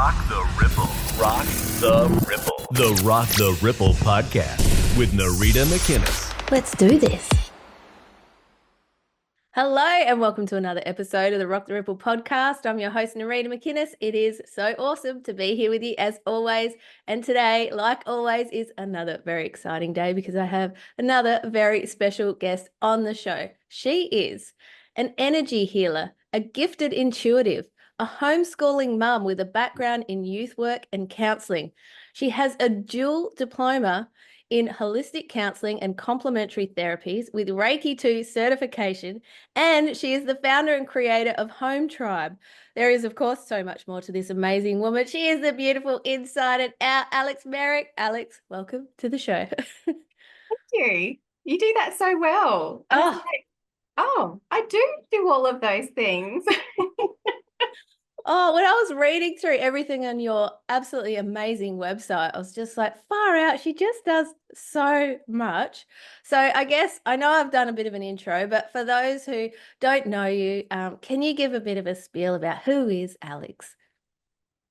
Rock the Ripple. Rock the Ripple. The Rock the Ripple podcast with Narita McInnes. Let's do this. Hello and welcome to another episode of the Rock the Ripple podcast. I'm your host, Narita McInnes. It is so awesome to be here with you as always. And today, like always, is another very exciting day because I have another very special guest on the show. She is an energy healer, a gifted intuitive, a homeschooling mum with a background in youth work and counselling. She has a dual diploma in holistic counselling and complementary therapies with Reiki 2 certification, and she is the founder and creator of Home Tribe. There is, of course, so much more to this amazing woman. She is the beautiful inside and out Alex Merrick. Alex, welcome to the show. Thank you. You do that so well. I do all of those things. Oh, when I was reading through everything on your absolutely amazing website, I was just like, far out. She just does so much. So I guess I know I've done a bit of an intro, but for those who don't know you, can you give a bit of a spiel about who is Alex?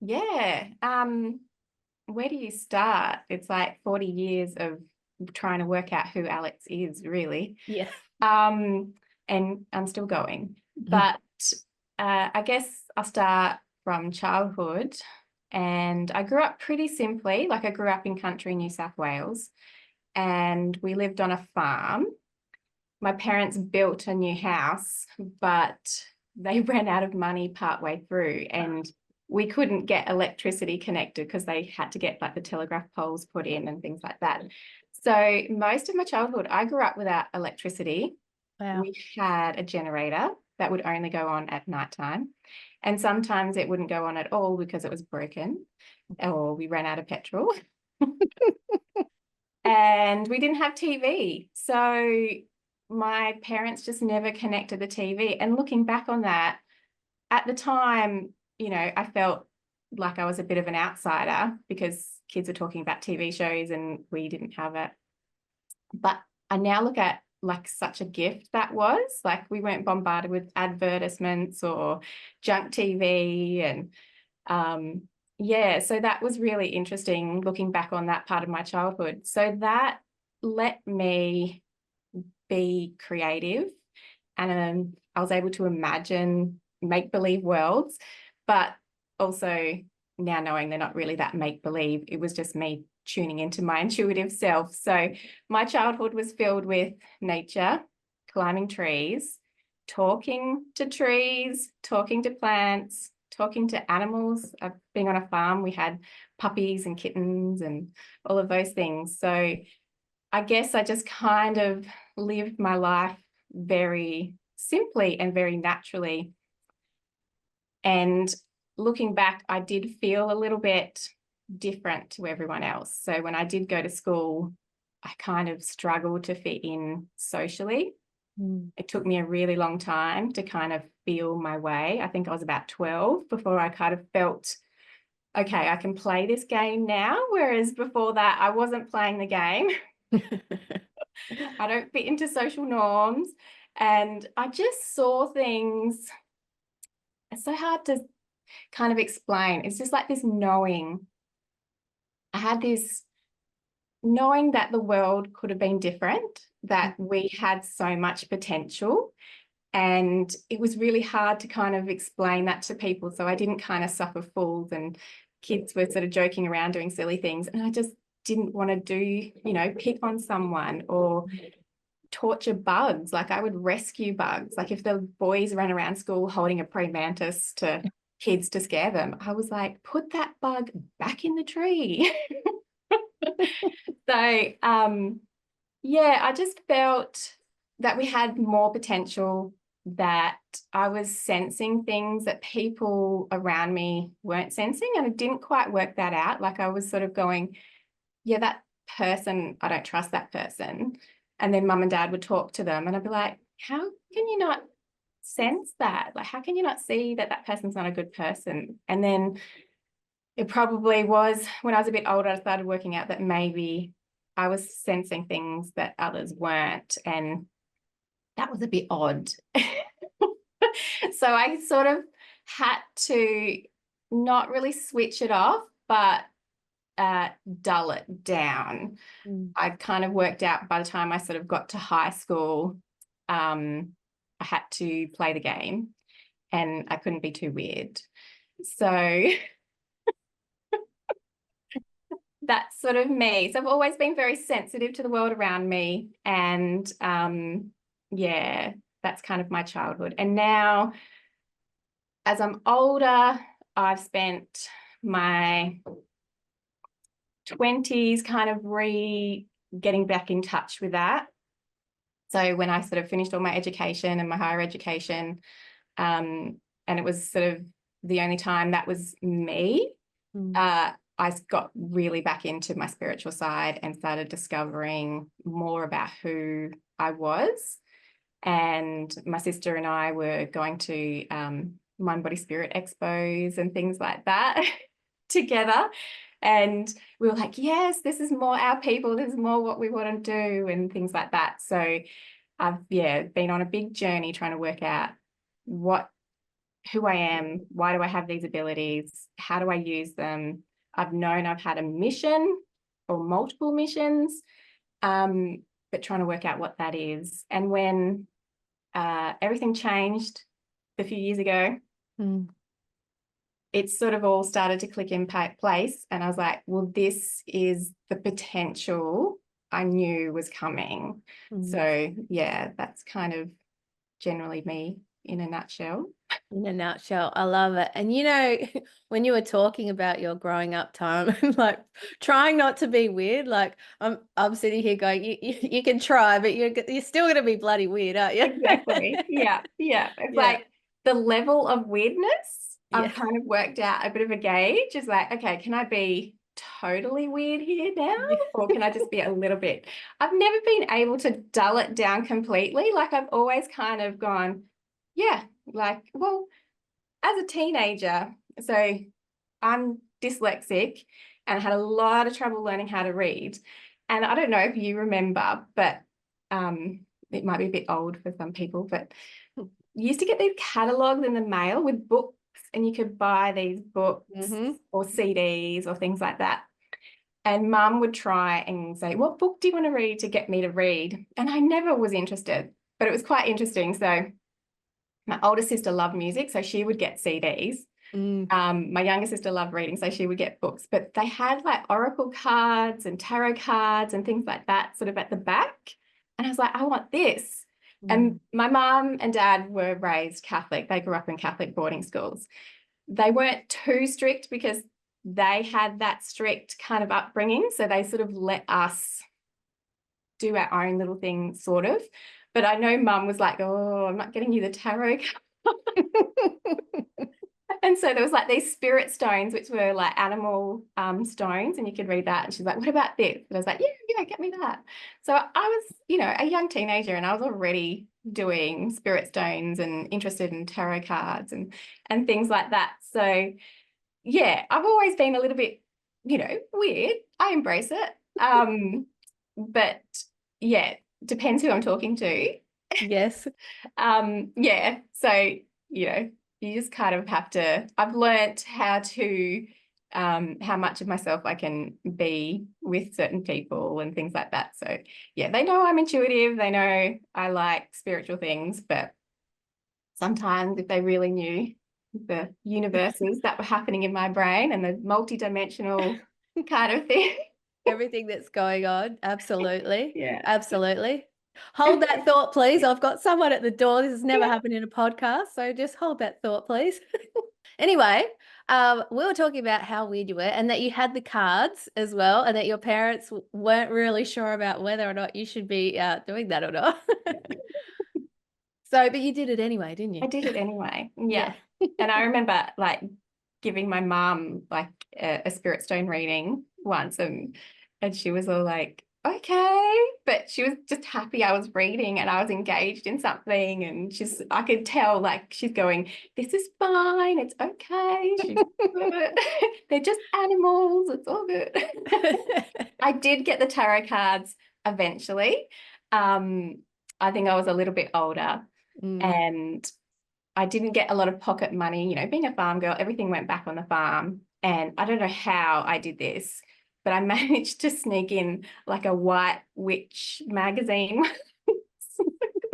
Yeah. Where do you start? It's like 40 years of trying to work out who Alex is, really. Yeah. And I'm still going. But I guess I'll start from childhood. And I grew up pretty simply. Like I grew up in country New South Wales and we lived on a farm. My parents built a new house, but they ran out of money partway through and we couldn't get electricity connected because they had to get like the telegraph poles put in and things like that. So most of my childhood, I grew up without electricity. Wow. We had a generator that would only go on at nighttime. And sometimes it wouldn't go on at all because it was broken or we ran out of petrol. And we didn't have TV. So my parents just never connected the TV. And looking back on that, at the time, you know, I felt like I was a bit of an outsider because kids were talking about TV shows and we didn't have it. But I now look at like such a gift that was. Like we weren't bombarded with advertisements or junk TV and so that was really interesting looking back on that part of my childhood. So that let me be creative and I was able to imagine make-believe worlds, but also now knowing they're not really that make-believe, it was just me tuning into my intuitive self. So my childhood was filled with nature, climbing trees, talking to trees, talking to plants, talking to animals. Being on a farm, we had puppies and kittens and all of those things. So I guess I just kind of lived my life very simply and very naturally. And looking back, I did feel a little bit different to everyone else. So when I did go to school, I kind of struggled to fit in socially. It took me a really long time to kind of feel my way. I think I was about 12 before I kind of felt, okay, I can play this game now. Whereas before that, I wasn't playing the game. I don't fit into social norms. And I just saw things. It's so hard to kind of explain. It's just like this knowing. I had this knowing that the world could have been different, that we had so much potential. And it was really hard to kind of explain that to people. So I didn't kind of suffer fools and kids were sort of joking around doing silly things. And I just didn't want to do, you know, pick on someone or torture bugs. Like I would rescue bugs. Like if the boys ran around school holding a praying mantis to kids to scare them, I was like, put that bug back in the tree. So I just felt that we had more potential, that I was sensing things that people around me weren't sensing, and I didn't quite work that out. Like I was sort of going, yeah, that person, I don't trust that person. And then mum and dad would talk to them and I'd be like, how can you not sense that? Like, how can you not see that that person's not a good person? And then it probably was when I was a bit older, I started working out that maybe I was sensing things that others weren't. And that was a bit odd. So I sort of had to not really switch it off, but dull it down. I kind of worked out by the time I sort of got to high school, I had to play the game and I couldn't be too weird. So that's sort of me. So I've always been very sensitive to the world around me. And yeah, that's kind of my childhood. And now, as I'm older, I've spent my 20s kind of getting back in touch with that. So when I sort of finished all my education and my higher education, and it was sort of the only time that was me, I got really back into my spiritual side and started discovering more about who I was. And my sister and I were going to Mind Body Spirit expos and things like that together. And we were like, yes, this is more our people. This is more what we want to do and things like that. So I've, been on a big journey trying to work out who I am, why do I have these abilities, how do I use them. I've known I've had a mission or multiple missions, but trying to work out what that is. And when everything changed a few years ago, it sort of all started to click in place. And I was like, well, this is the potential I knew was coming. So yeah, that's kind of generally me in a nutshell. In a nutshell, I love it. And you know, when you were talking about your growing up time, like trying not to be weird, like I'm sitting here going, you can try, but you're still going to be bloody weird, aren't you? Exactly. Yeah. It's like the level of weirdness I've kind of worked out a bit of a gauge. Is like, okay, can I be totally weird here now, or can I just be a little bit? I've never been able to dull it down completely. Like I've always kind of gone, like, well, as a teenager, so I'm dyslexic and had a lot of trouble learning how to read. And I don't know if you remember, but it might be a bit old for some people, but you used to get these catalogs in the mail with books, and you could buy these books or CDs or things like that. And Mum would try and say, what book do you want to read, to get me to read? And I never was interested, but it was quite interesting. So my older sister loved music, so she would get CDs. My younger sister loved reading, so she would get books. But they had like oracle cards and tarot cards and things like that sort of at the back. And I was like, I want this. And my mum and dad were raised Catholic. They grew up in Catholic boarding schools. They weren't too strict because they had that strict kind of upbringing. So they sort of let us do our own little thing, sort of. But I know Mum was like, oh, I'm not getting you the tarot card. And so there was like these spirit stones, which were like animal stones, and you could read that. And she's like, what about this? And I was like, yeah, get me that. So I was, a young teenager, and I was already doing spirit stones and interested in tarot cards and things like that. So yeah, I've always been a little bit, weird. I embrace it. But yeah, depends who I'm talking to. Yes. So, you just kind of have to, I've learnt how much of myself I can be with certain people and things like that. So yeah, they know I'm intuitive. They know I like spiritual things, but sometimes if they really knew the universes that were happening in my brain and the multi-dimensional kind of thing. Everything that's going on. Absolutely. Yeah. Absolutely. Hold that thought, please. I've got someone at the door. This has never happened in a podcast, so just hold that thought, please. Anyway, we were talking about how weird you were and that you had the cards as well, and that your parents weren't really sure about whether or not you should be doing that or not. So, but you did it anyway, didn't you? I did it anyway. Yeah. And I remember like giving my mum like a spirit stone reading once, and she was all like, okay, but she was just happy I was reading and I was engaged in something, and I could tell like she's going, this is fine, it's okay, she's good. They're just animals, it's all good. I did get the tarot cards eventually. I think I was a little bit older, and I didn't get a lot of pocket money. You know, being a farm girl, everything went back on the farm. And I don't know how I did this, but I managed to sneak in like a white witch magazine.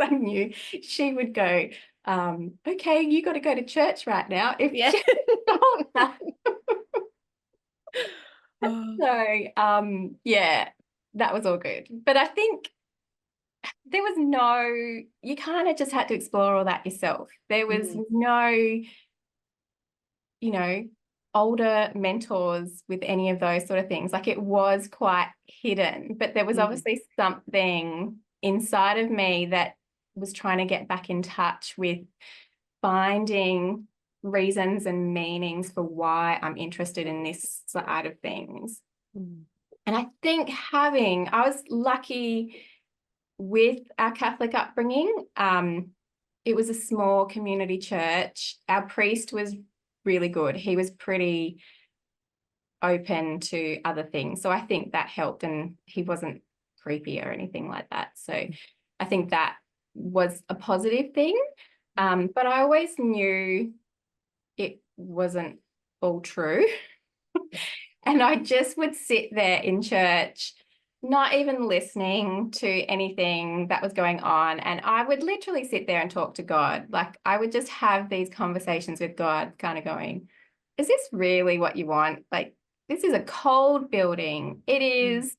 I knew she would go, okay, you got to go to church right now if Yeah. she told that. Oh. So yeah, that was all good. But I think there was no, you kind of just had to explore all that yourself. There was no, you know, older mentors with any of those sort of things. Like it was quite hidden, but there was obviously something inside of me that was trying to get back in touch with finding reasons and meanings for why I'm interested in this side of things. And I think I was lucky with our Catholic upbringing. It was a small community church. Our priest was really good. He was pretty open to other things. So I think that helped, and he wasn't creepy or anything like that. So I think that was a positive thing. But I always knew it wasn't all true. And I just would sit there in church, not even listening to anything that was going on. And I would literally sit there and talk to God. Like I would just have these conversations with God, kind of going, is this really what you want? Like, this is a cold building. It is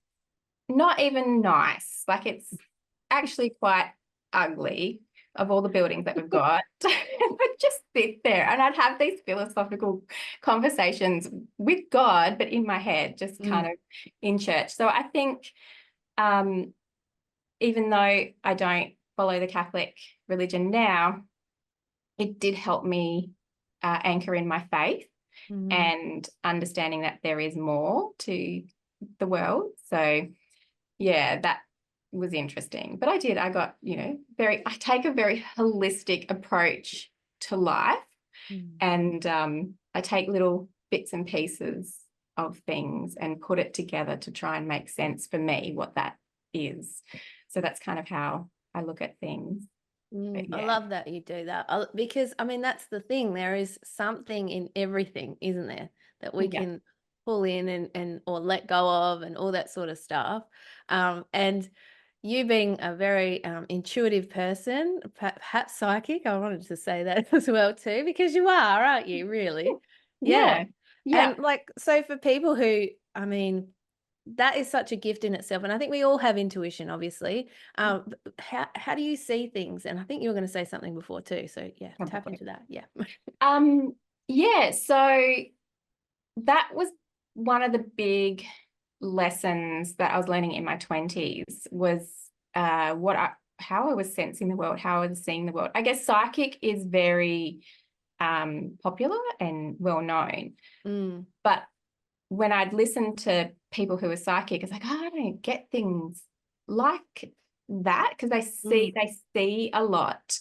not even nice. Like it's actually quite ugly of all the buildings that we've got. I'd just sit there and I'd have these philosophical conversations with God, but in my head, just kind of in church. So I think even though I don't follow the Catholic religion now, it did help me anchor in my faith and understanding that there is more to the world. So yeah, that was interesting. But I got, I take a very holistic approach to life. And I take little bits and pieces of things and put it together to try and make sense for me what that is. So that's kind of how I look at things. Yeah. I love that you do that because, I mean, that's the thing. There is something in everything, isn't there, that we can pull in and or let go of and all that sort of stuff. And you being a very intuitive person, perhaps psychic, I wanted to say that as well too, because you are, aren't you, really? Yeah. And like, so for people who, I mean, that is such a gift in itself. And I think we all have intuition, obviously. How do you see things? And I think you were going to say something before too. So yeah, tap into that. Yeah. So that was one of the big lessons that I was learning in my 20s was how I was sensing the world, how I was seeing the world. I guess psychic is very popular and well known. But when I'd listen to people who are psychic, it's like, I don't get things like that because they see a lot.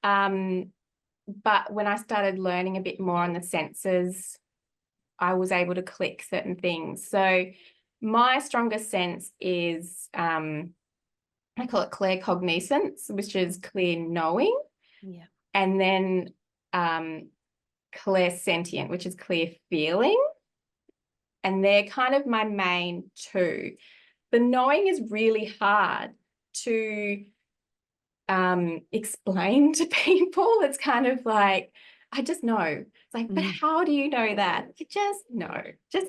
But when I started learning a bit more on the senses, I was able to click certain things. So my strongest sense is I call it claircognizance, which is clear knowing. Yeah. And then clairsentient, which is clear feeling. And they're kind of my main two. The knowing is really hard to explain to people. It's kind of like, I just know. It's like, but how do you know that? You just know. Just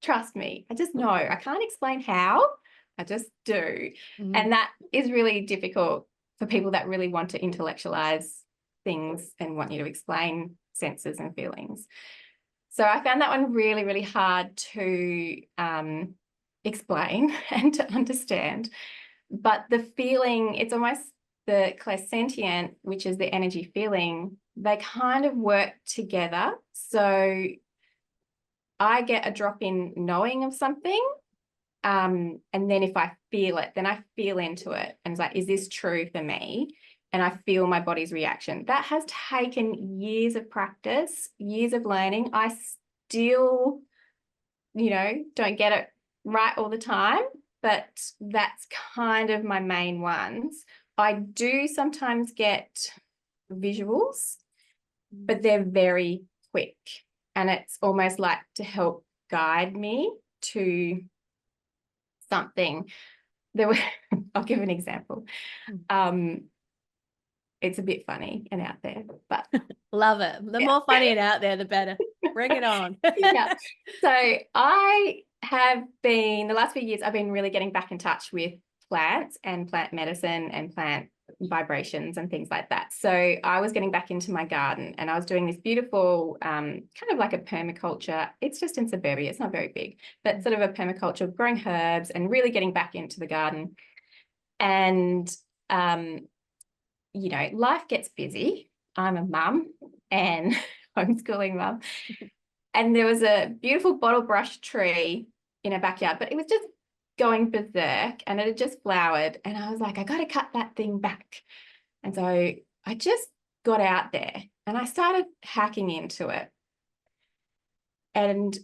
trust me. I just know. I can't explain how. I just do. And that is really difficult for people that really want to intellectualize things and want you to explain senses and feelings. So I found that one really, really hard to explain and to understand. But the feeling, it's almost the clairsentient, which is the energy feeling, they kind of work together. So I get a drop in knowing of something. And then if I feel it, then I feel into it. And it's like, is this true for me? And I feel my body's reaction. That has taken years of practice, years of learning. I still, don't get it right all the time, but that's kind of my main ones. I do sometimes get visuals. but they're very quick. And it's almost like to help guide me to something. I'll give an example. It's a bit funny and out there, but love it. The more funny and out there, the better. Bring it on. yeah. So I have been, the last few years, I've been really getting back in touch with plants and plant medicine and plant vibrations and things like that. So I was getting back into my garden and I was doing this beautiful kind of like a permaculture. It's just in suburbia. It's not very big, but sort of a permaculture, growing herbs and really getting back into the garden. And, you know, life gets busy. I'm a mum and homeschooling mum. And there was a beautiful bottle brush tree in our backyard, but it was just going berserk and it had just flowered. And I was like, I got to cut that thing back. And so I just got out there and I started hacking into it. And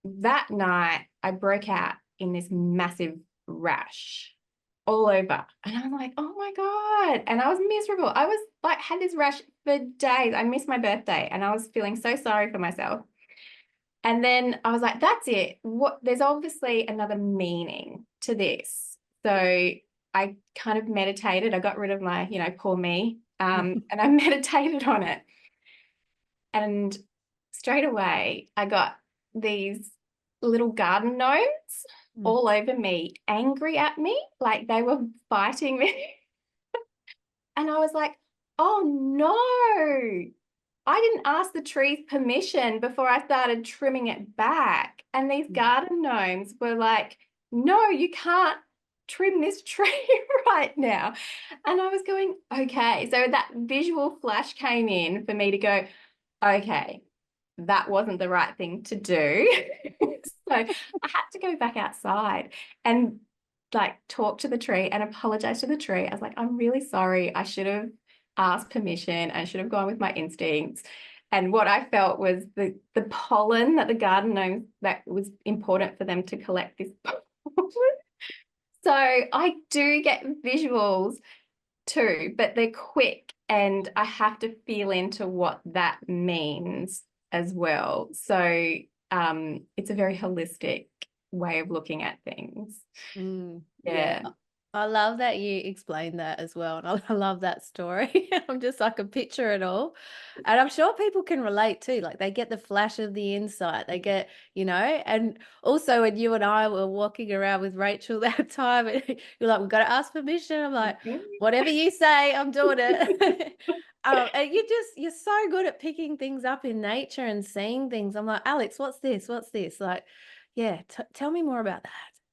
that night I broke out in this massive rash all over. And I'm like, oh my God. And I was miserable. I was like, had this rash for days. I missed my birthday and I was feeling so sorry for myself. And then I was like, that's it. There's obviously another meaning to this. So I kind of meditated. I got rid of my, you know, poor me. And I meditated on it. And straight away, I got these little garden gnomes all over me, angry at me, like they were fighting me. And I was like, oh no. I didn't ask the tree's permission before I started trimming it back. And these garden gnomes were like, no, you can't trim this tree right now. And I was going, okay. So that visual flash came in for me to go, okay, that wasn't the right thing to do. So I had to go back outside and like talk to the tree and apologize to the tree. I was like, I'm really sorry. I should have asked permission. I should have gone with my instincts. And what I felt was the pollen that the garden gnomes, that was important for them to collect this pollen. So I do get visuals too, but they're quick and I have to feel into what that means as well. So it's a very holistic way of looking at things. Yeah. I love that you explained that as well. And I love that story. I'm just like a picture it all. And I'm sure people can relate too. Like they get the flash of the insight. They get, you know, and also when you and I were walking around with Rachel that time, you're like, we've got to ask permission. I'm like, whatever you say, I'm doing it. And you're so good at picking things up in nature and seeing things. I'm like, Alex, what's this? What's this? Like, yeah, tell me more about that.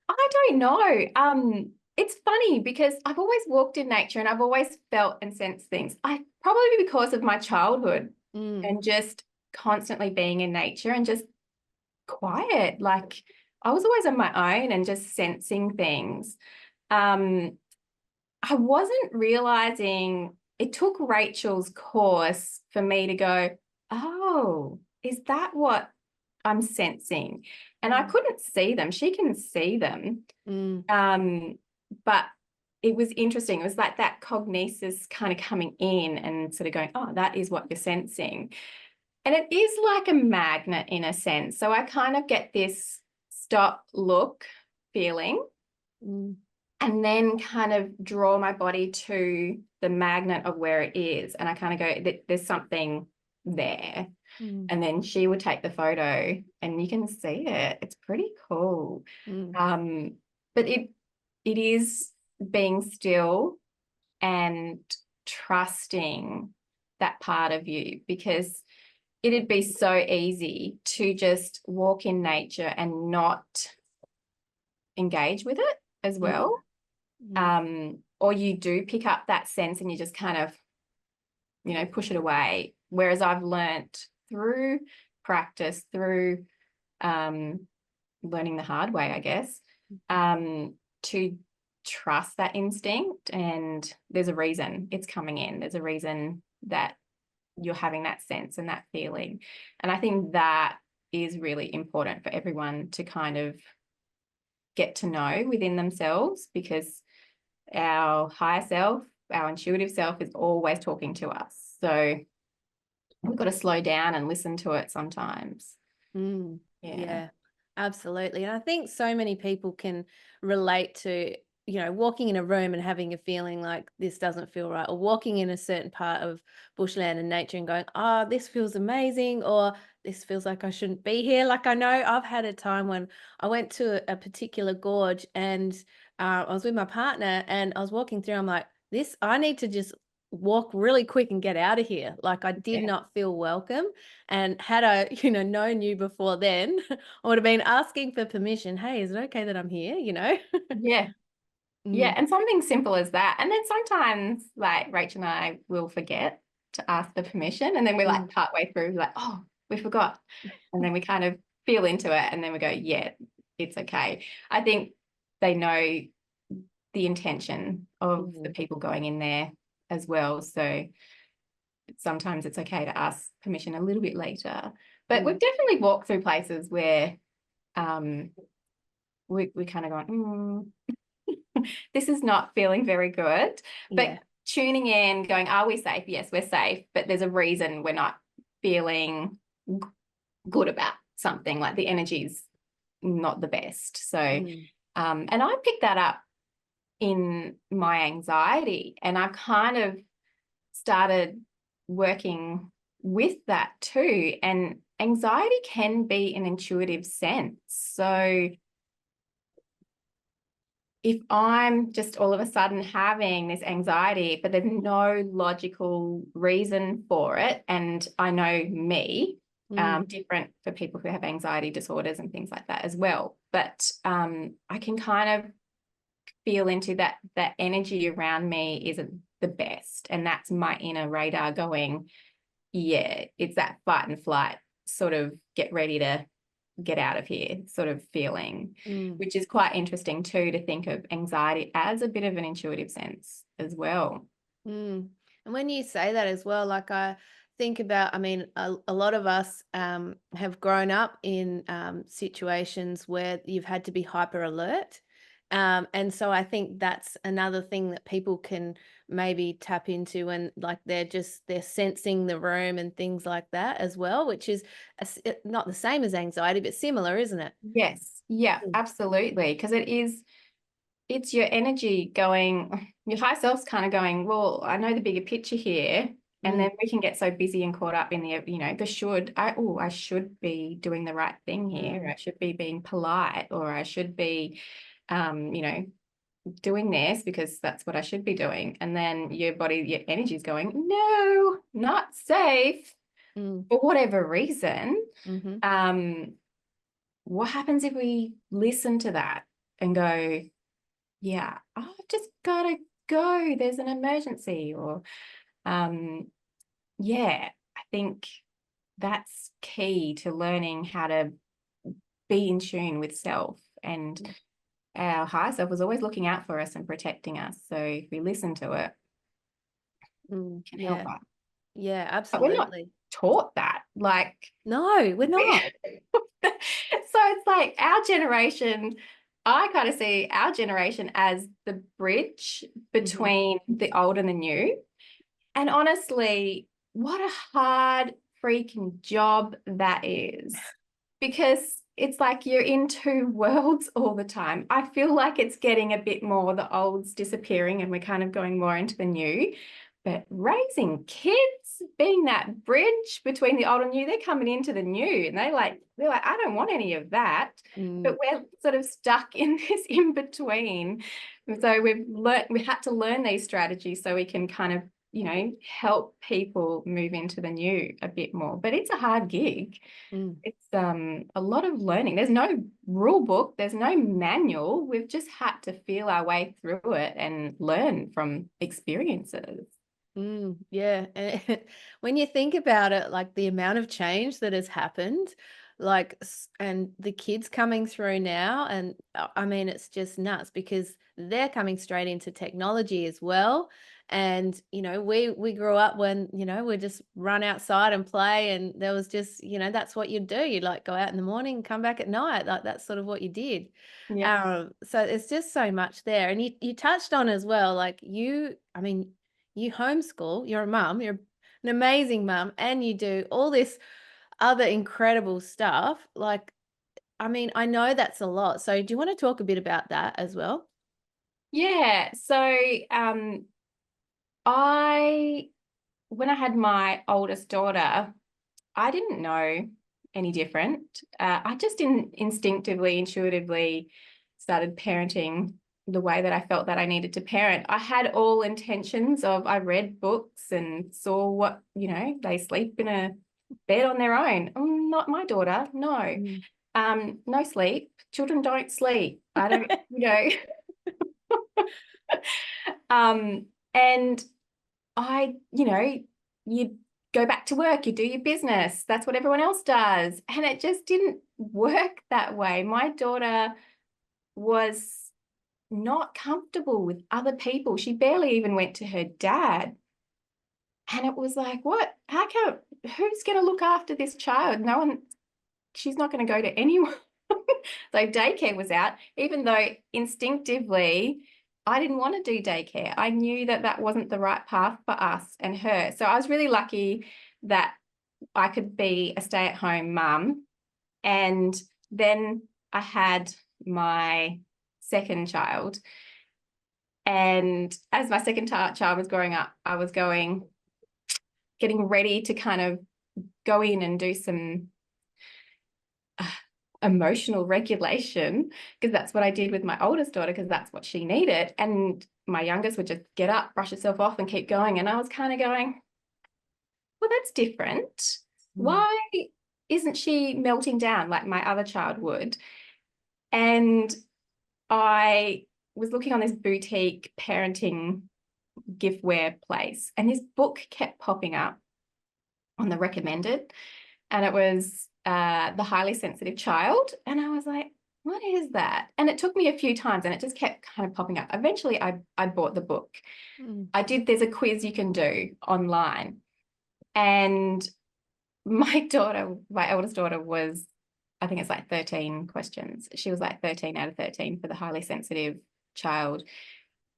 I don't know. It's funny because I've always walked in nature and I've always felt and sensed things. Probably because of my childhood and just constantly being in nature and just quiet. Like I was always on my own and just sensing things. I wasn't realizing it took Rachel's course for me to go, oh, is that what I'm sensing? And I couldn't see them. She can see them. But it was interesting. It was like that cognisis kind of coming in and sort of going, oh, that is what you're sensing. And it is like a magnet in a sense. So I kind of get this stop, look feeling and then kind of draw my body to the magnet of where it is. And I kind of go, there's something there. And then she would take the photo and you can see it. It's pretty cool. But it is being still and trusting that part of you, because it'd be so easy to just walk in nature and not engage with it as well. Or you do pick up that sense and you just kind of, you know, push it away. Whereas I've learnt through practice, through learning the hard way, I guess, to trust that instinct. And there's a reason it's coming in. There's a reason that you're having that sense and that feeling. And I think that is really important for everyone to kind of get to know within themselves, because our higher self, our intuitive self is always talking to us. So we've got to slow down and listen to it sometimes. Mm, Yeah. yeah, absolutely. And I think so many people can relate to, walking in a room and having a feeling like this doesn't feel right, or walking in a certain part of bushland and nature and going, oh, this feels amazing, or this feels like I shouldn't be here. Like, I know I've had a time when I went to a particular gorge and I was with my partner and I was walking through, I'm like, I need to just walk really quick and get out of here. Like, I did Yeah. not feel welcome. And had I, known you before then, I would have been asking for permission. Hey, is it okay that I'm here? Yeah. Yeah. Mm, And something simple as that. And then sometimes like Rachel and I will forget to ask the permission. And then we're like mm, partway through, like, oh, we forgot. And then we kind of feel into it and then we go, yeah, it's okay. I think they know the intention of the mm, people going in there as well. So sometimes it's okay to ask permission a little bit later. But we've mm, definitely walked through places where we kind of gone, this is not feeling very good. But yeah. tuning in, going, are we safe? Yes, we're safe. But there's a reason we're not feeling good about something, like the energy's not the best. So, Mm, and I picked that up in my anxiety, and I've kind of started working with that too. And anxiety can be an intuitive sense. So if I'm just all of a sudden having this anxiety, but there's no logical reason for it, and I know me, mm, different for people who have anxiety disorders and things like that as well. But I can kind of feel into that energy around me isn't the best, and that's my inner radar going, yeah, it's that fight and flight, sort of get ready to get out of here sort of feeling, mm. which is quite interesting too, to think of anxiety as a bit of an intuitive sense as well. Mm. And when you say that as well, like I think about, I mean, a lot of us have grown up in situations where you've had to be hyper alert. And so I think that's another thing that people can maybe tap into, and like they're sensing the room and things like that as well, which is not the same as anxiety, but similar, isn't it? Yes, yeah, Mm. absolutely, because it's your energy going, your high self's kind of going, well, I know the bigger picture here. And Mm. then we can get so busy and caught up in I should be doing the right thing here. Mm. I should be being polite, or I should be, doing this because that's what I should be doing. And then your energy is going, no, not safe Mm. for whatever reason. Mm-hmm. What happens if we listen to that and go, yeah, I've just got to go. There's an emergency, or, yeah, I think that's key to learning how to be in tune with self. And our higher self was always looking out for us and protecting us. So if we listen to it, Mm. it can help Yeah. us. Yeah, But we're not absolutely. taught that. Like, No, we're not. so it's like our generation, I kind of see our generation as the bridge Mm-hmm. between the old and the new. And honestly, what a hard freaking job that is. Because it's like you're in two worlds all the time. I feel like it's getting a bit more, the old's disappearing and we're kind of going more into the new. But raising kids, being that bridge between the old and new, they're coming into the new, and they're like, I don't want any of that. Mm. But we're sort of stuck in this in between. So we had to learn these strategies so we can kind of, help people move into the new a bit more. But it's a hard gig. Mm. It's a lot of learning. There's no rule book, there's no manual. We've just had to feel our way through it and learn from experiences. Yeah. And when you think about it, like the amount of change that has happened, like, and the kids coming through now, and I mean, it's just nuts because they're coming straight into technology as well. And, we grew up when, we just run outside and play, and there was just, that's what you'd do. You'd like go out in the morning, come back at night. Like that's sort of what you did. Yeah. So it's just so much there. And you touched on as well, like I mean, you homeschool, you're a mum, you're an amazing mum and you do all this other incredible stuff. Like, I mean, I know that's a lot. So do you want to talk a bit about that as well? Yeah. So I when I had my oldest daughter, I didn't know any different. I just instinctively, intuitively started parenting the way that I felt that I needed to parent. I had all intentions of, I read books and saw what, they sleep in a bed on their own. Not my daughter, no. No sleep. Children don't sleep. I don't, and you go back to work, you do your business. That's what everyone else does. And it just didn't work that way. My daughter was not comfortable with other people. She barely even went to her dad. And it was like, what? Who's going to look after this child? No one, she's not going to go to anyone. So daycare was out, even though instinctively I didn't want to do daycare. I knew that that wasn't the right path for us and her. So I was really lucky that I could be a stay-at-home mum. And then I had my second child. And as my second child was growing up, I was getting ready to kind of go in and do some emotional regulation, because that's what I did with my oldest daughter, because that's what she needed. And my youngest would just get up, brush herself off and keep going. And I was kind of going, well, that's different. Why isn't she melting down like my other child would? And I was looking on this boutique parenting giftware place, and this book kept popping up on the recommended, and it was The Highly Sensitive Child. And I was like, what is that? And it took me a few times and it just kept kind of popping up. Eventually I bought the book. There's a quiz you can do online. And my eldest daughter was, I think it's like 13 questions. She was like 13 out of 13 for the highly sensitive child.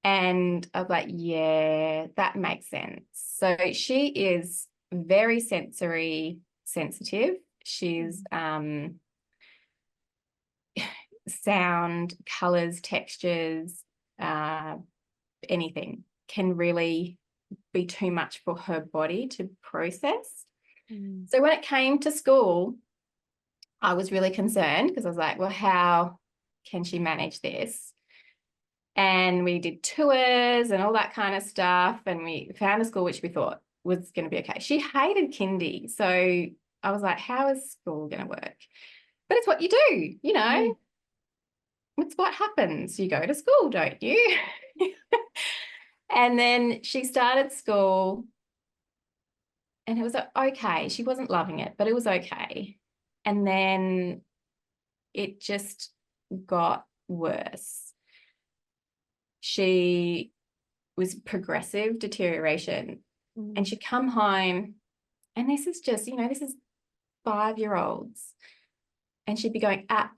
And I was like, yeah, that makes sense. So she is very sensory sensitive. She's sound, colors, textures, anything can really be too much for her body to process. So when it came to school, I was really concerned, because I was like, well, how can she manage this? And we did tours and all that kind of stuff, and we found a school which we thought was going to be okay. She hated kindy, so I was like, how is school going to work? But it's what you do, It's what happens. You go to school, don't you? And then she started school, and it was okay. She wasn't loving it, but it was okay. And then it just got worse. She was progressive deterioration, and she'd come home, and this is just, this is 5-year-olds, and she'd be going, but,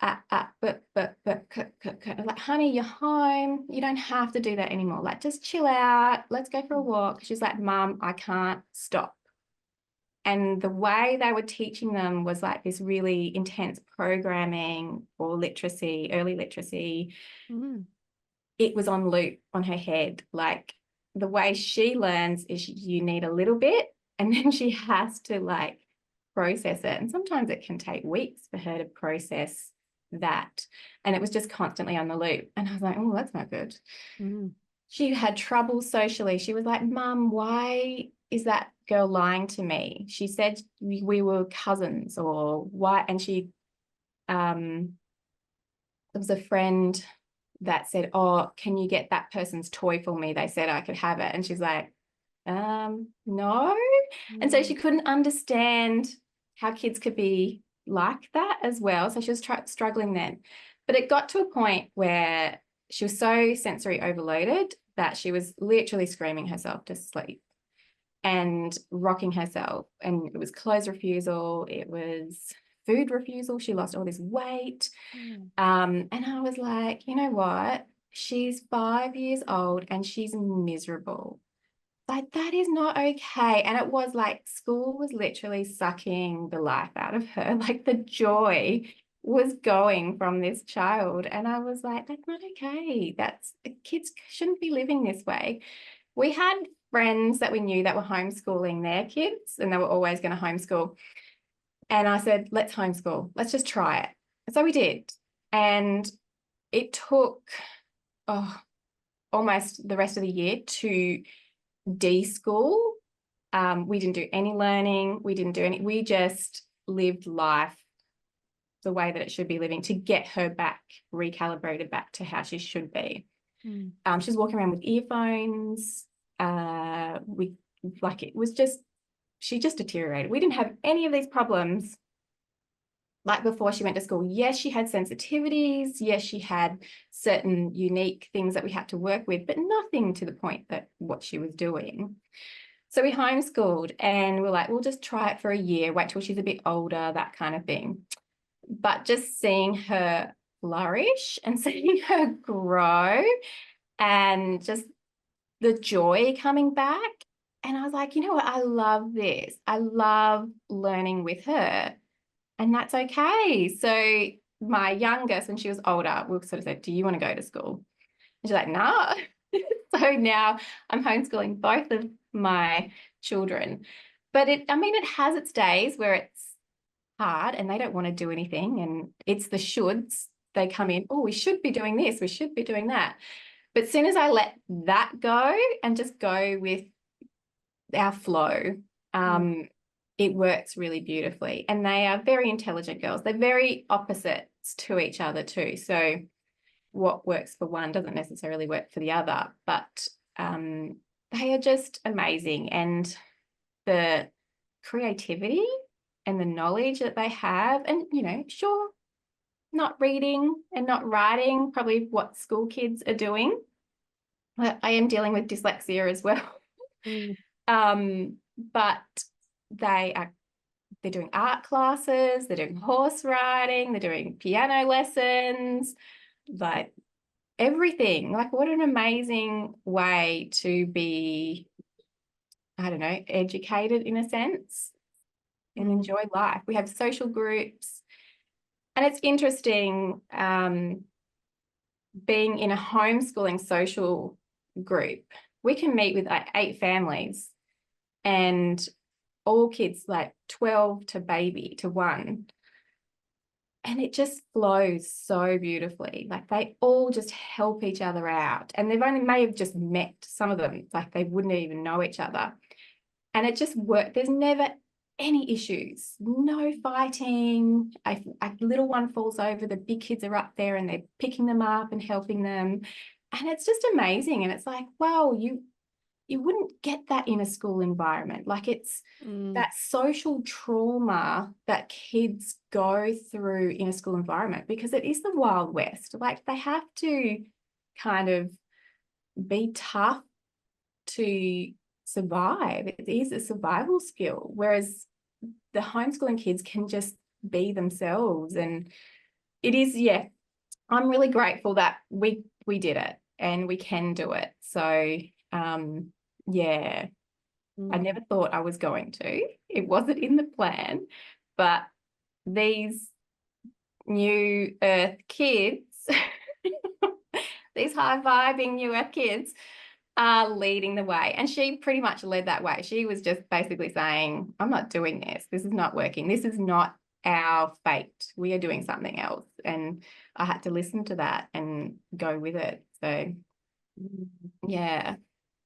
like, honey, you're home. You don't have to do that anymore. Like, just chill out. Let's go for a walk. She's like, Mum, I can't stop. And the way they were teaching them was like this really intense programming for literacy, early literacy. It was on loop on her head. Like, the way she learns is you need a little bit, and then she has to like process it. And sometimes it can take weeks for her to process that. And it was just constantly on the loop. And I was like, oh, that's not good. She had trouble socially. She was like, Mum, why is that girl lying to me? She said we were cousins, or why? And she, there was a friend that said, oh, can you get that person's toy for me? They said I could have it. And she's like, no. And so she couldn't understand how kids could be like that as well. So she was struggling then. But it got to a point where she was so sensory overloaded that she was literally screaming herself to sleep and rocking herself. And it was clothes refusal. It was food refusal. She lost all this weight. And I was like, you know what? She's 5 years old and she's miserable. like, that is not okay. And it was like school was literally sucking the life out of her. Like the joy was going from this child. And I was like, that's not okay. Kids shouldn't be living this way. We had friends that we knew that were homeschooling their kids, and they were always going to homeschool. And I said, let's homeschool. Let's just try it. And so we did. And it took almost the rest of the year to de-school. We didn't do any learning. We just lived life the way that it should be living to get her back, recalibrated back to how she should be. She's walking around with earphones. She just deteriorated. We didn't have any of these problems like before she went to school. Yes, she had sensitivities. Yes, she had certain unique things that we had to work with, but nothing to the point that what she was doing. So we homeschooled and we're like, we'll just try it for a year, wait till she's a bit older, that kind of thing. But just seeing her flourish and seeing her grow and just the joy coming back. And I was like, you know what? I love this. I love learning with her. And that's okay. So my youngest, when she was older, we sort of said, do you want to go to school? And she's like, no. So now I'm homeschooling both of my children. But it has its days where it's hard and they don't want to do anything. And it's the shoulds. They come in, oh, we should be doing this. We should be doing that. But as soon as I let that go and just go with our flow, it works really beautifully. And they are very intelligent girls. They're very opposites to each other too. So what works for one doesn't necessarily work for the other, but they are just amazing. And the creativity and the knowledge that they have, and, sure, not reading and not writing, probably what school kids are doing. I am dealing with dyslexia as well. But they're doing art classes, they're doing horse riding, they're doing piano lessons, like everything. Like, what an amazing way to be, I don't know, educated in a sense and enjoy life. We have social groups. And it's interesting being in a homeschooling social group. We can meet with like 8 families and all kids like 12 to baby to 1. And it just flows so beautifully. Like they all just help each other out. And may have just met, some of them, like they wouldn't even know each other. And it just worked. There's never any issues, no fighting. A little one falls over, the big kids are up there and they're picking them up and helping them. And it's just amazing. And it's like, wow, you wouldn't get that in a school environment. Like it's that social trauma that kids go through in a school environment, because it is the Wild West. Like they have to kind of be tough to survive. It is a survival skill, whereas the homeschooling kids can just be themselves. And it is, I'm really grateful that we did it and we can do it. So I never thought I was going to. It wasn't in the plan, but these new earth kids, these high-vibing new earth kids are leading the way. And she pretty much led that way. She was just basically saying, I'm not doing this. This is not working. This is not our fate. We are doing something else. And I had to listen to that and go with it. So, yeah.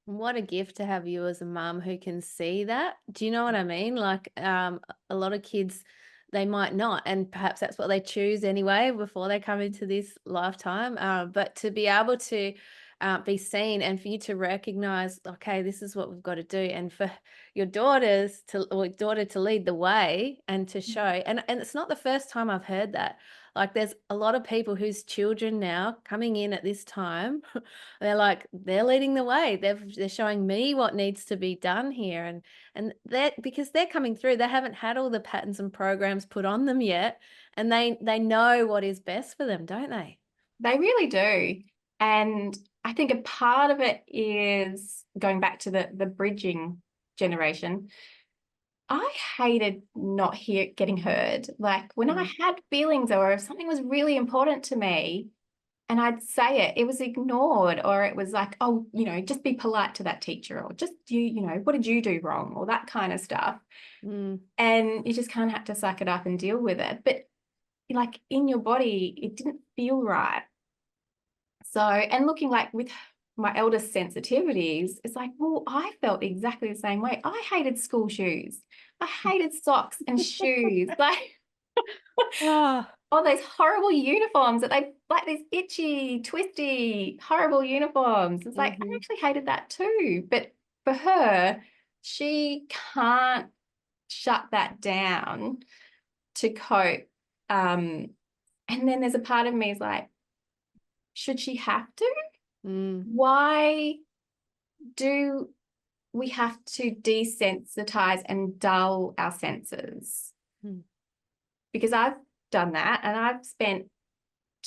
What a gift to have you as a mum who can see that. Do you know what I mean? Like a lot of kids, they might not, and perhaps that's what they choose anyway before they come into this lifetime. But to be able to be seen and for you to recognize, okay, this is what we've got to do, and for your daughter to lead the way and to show. And it's not the first time I've heard that. Like there's a lot of people whose children now coming in at this time, they're leading the way. They're showing me what needs to be done here. And because they're coming through, they haven't had all the patterns and programs put on them yet. And they know what is best for them, don't they? They really do. And I think a part of it is going back to the bridging generation. I hated not getting heard. Like when I had feelings or if something was really important to me and I'd say it, it was ignored, or it was like, oh, just be polite to that teacher, or just what did you do wrong, or that kind of stuff. And you just kind of have to suck it up and deal with it. But like in your body, it didn't feel right. So, and looking like with my eldest sensitivities, it's like, well, I felt exactly the same way. I hated school shoes. I hated socks and shoes. Like, all those horrible uniforms that they like, these itchy, twisty, horrible uniforms. It's like, I actually hated that too. But for her, she can't shut that down to cope. And then there's a part of me is like, should she have to? Why do we have to desensitize and dull our senses? Because I've done that and I've spent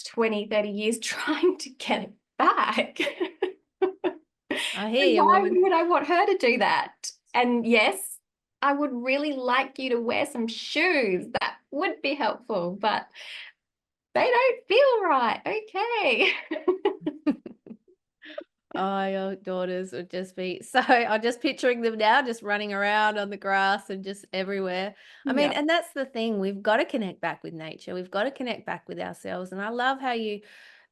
20, 30 years trying to get it back. I hear you. Why would I want her to do that? And yes, I would really like you to wear some shoes. That would be helpful, but they don't feel right. Okay. Oh, your daughters would just be so, I'm just picturing them now, just running around on the grass and just everywhere. I mean, and that's the thing. We've got to connect back with nature. We've got to connect back with ourselves. And I love how you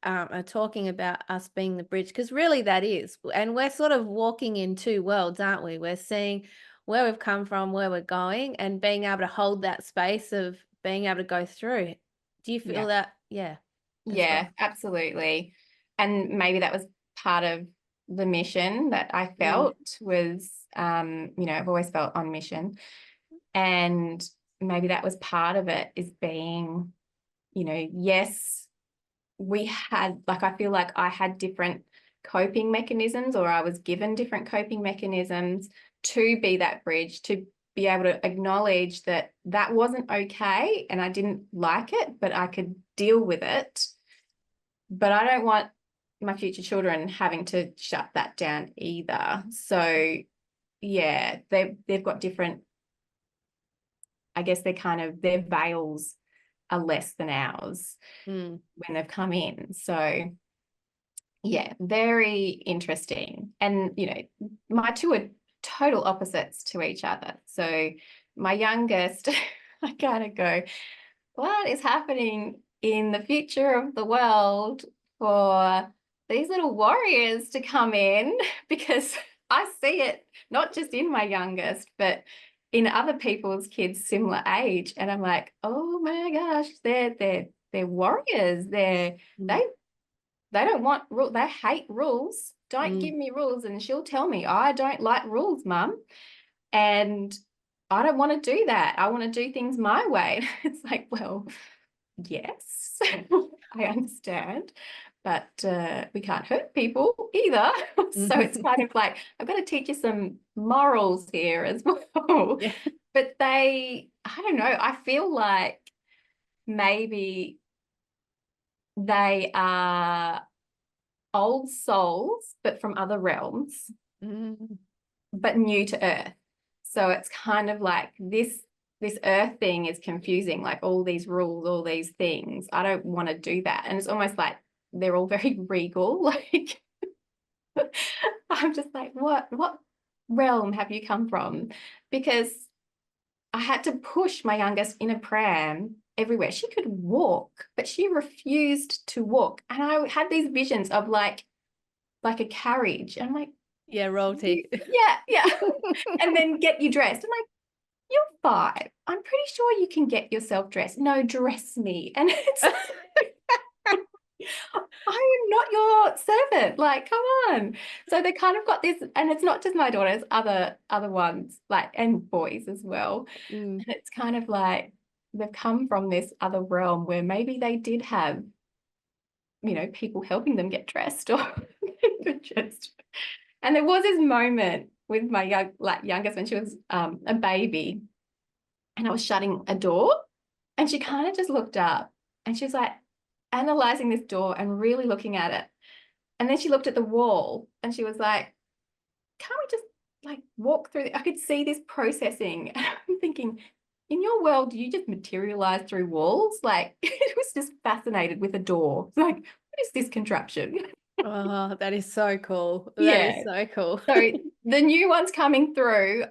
are talking about us being the bridge, because really that is. And we're sort of walking in two worlds, aren't we? We're seeing where we've come from, where we're going, and being able to hold that space of being able to go through. Do you feel that? Yeah. Yeah, absolutely. And maybe that was part of the mission that I felt was, I've always felt on mission. And maybe that was part of it, is being, yes, we had, like, I feel like I had different coping mechanisms, or I was given different coping mechanisms to be that bridge, to be able to acknowledge that that wasn't okay and I didn't like it, but I could deal with it. But I don't want my future children having to shut that down either. So yeah, they've got different, I guess their veils are less than ours when they've come in. So yeah, very interesting. And my two are total opposites to each other. So my youngest, I kind of go, what is happening in the future of the world for these little warriors to come in? Because I see it not just in my youngest, but in other people's kids similar age. And I'm like, oh my gosh, they're warriors. They don't want rules. They hate rules. Don't give me rules. And she'll tell me, I don't like rules, Mum. And I don't want to do that. I want to do things my way. It's like, well, yes, I understand, but we can't hurt people either. So it's kind of like, I've got to teach you some morals here as well. Yeah. But I don't know, I feel like maybe they are old souls, but from other realms, but new to Earth. So it's kind of like this Earth thing is confusing, like all these rules, all these things. I don't want to do that. And it's almost like they're all very regal. Like I'm just like, what realm have you come from? Because I had to push my youngest in a pram everywhere. She could walk, but she refused to walk. And I had these visions of like a carriage. And I'm like, yeah, royalty. Yeah. And then get you dressed. I'm like, you're 5. I'm pretty sure you can get yourself dressed. No, dress me. And it's I am not your servant. Like, come on. So they kind of got this, and it's not just my daughters, other ones, like, and boys as well. And it's kind of like they've come from this other realm where maybe they did have, people helping them get dressed or just. And there was this moment with my youngest when she was a baby, and I was shutting a door, and she kind of just looked up, and she was like analyzing this door and really looking at it. And then she looked at the wall and she was like, can't we just like walk through? I could see this processing. And I'm thinking, in your world, do you just materialize through walls? Like, it was just fascinated with a door. It's like, what is this contraption? Oh, that is so cool. That is Yeah. so cool. So the new ones coming through,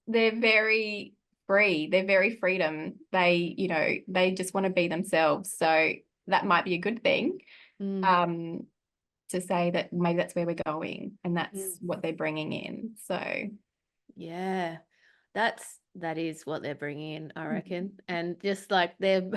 they're very free. They're very freedom. They, you know, they just want to be themselves. So that might be a good thing. To say that maybe that's where we're going and that's what they're bringing in. So yeah, that is what they're bringing in, I reckon. And just like they're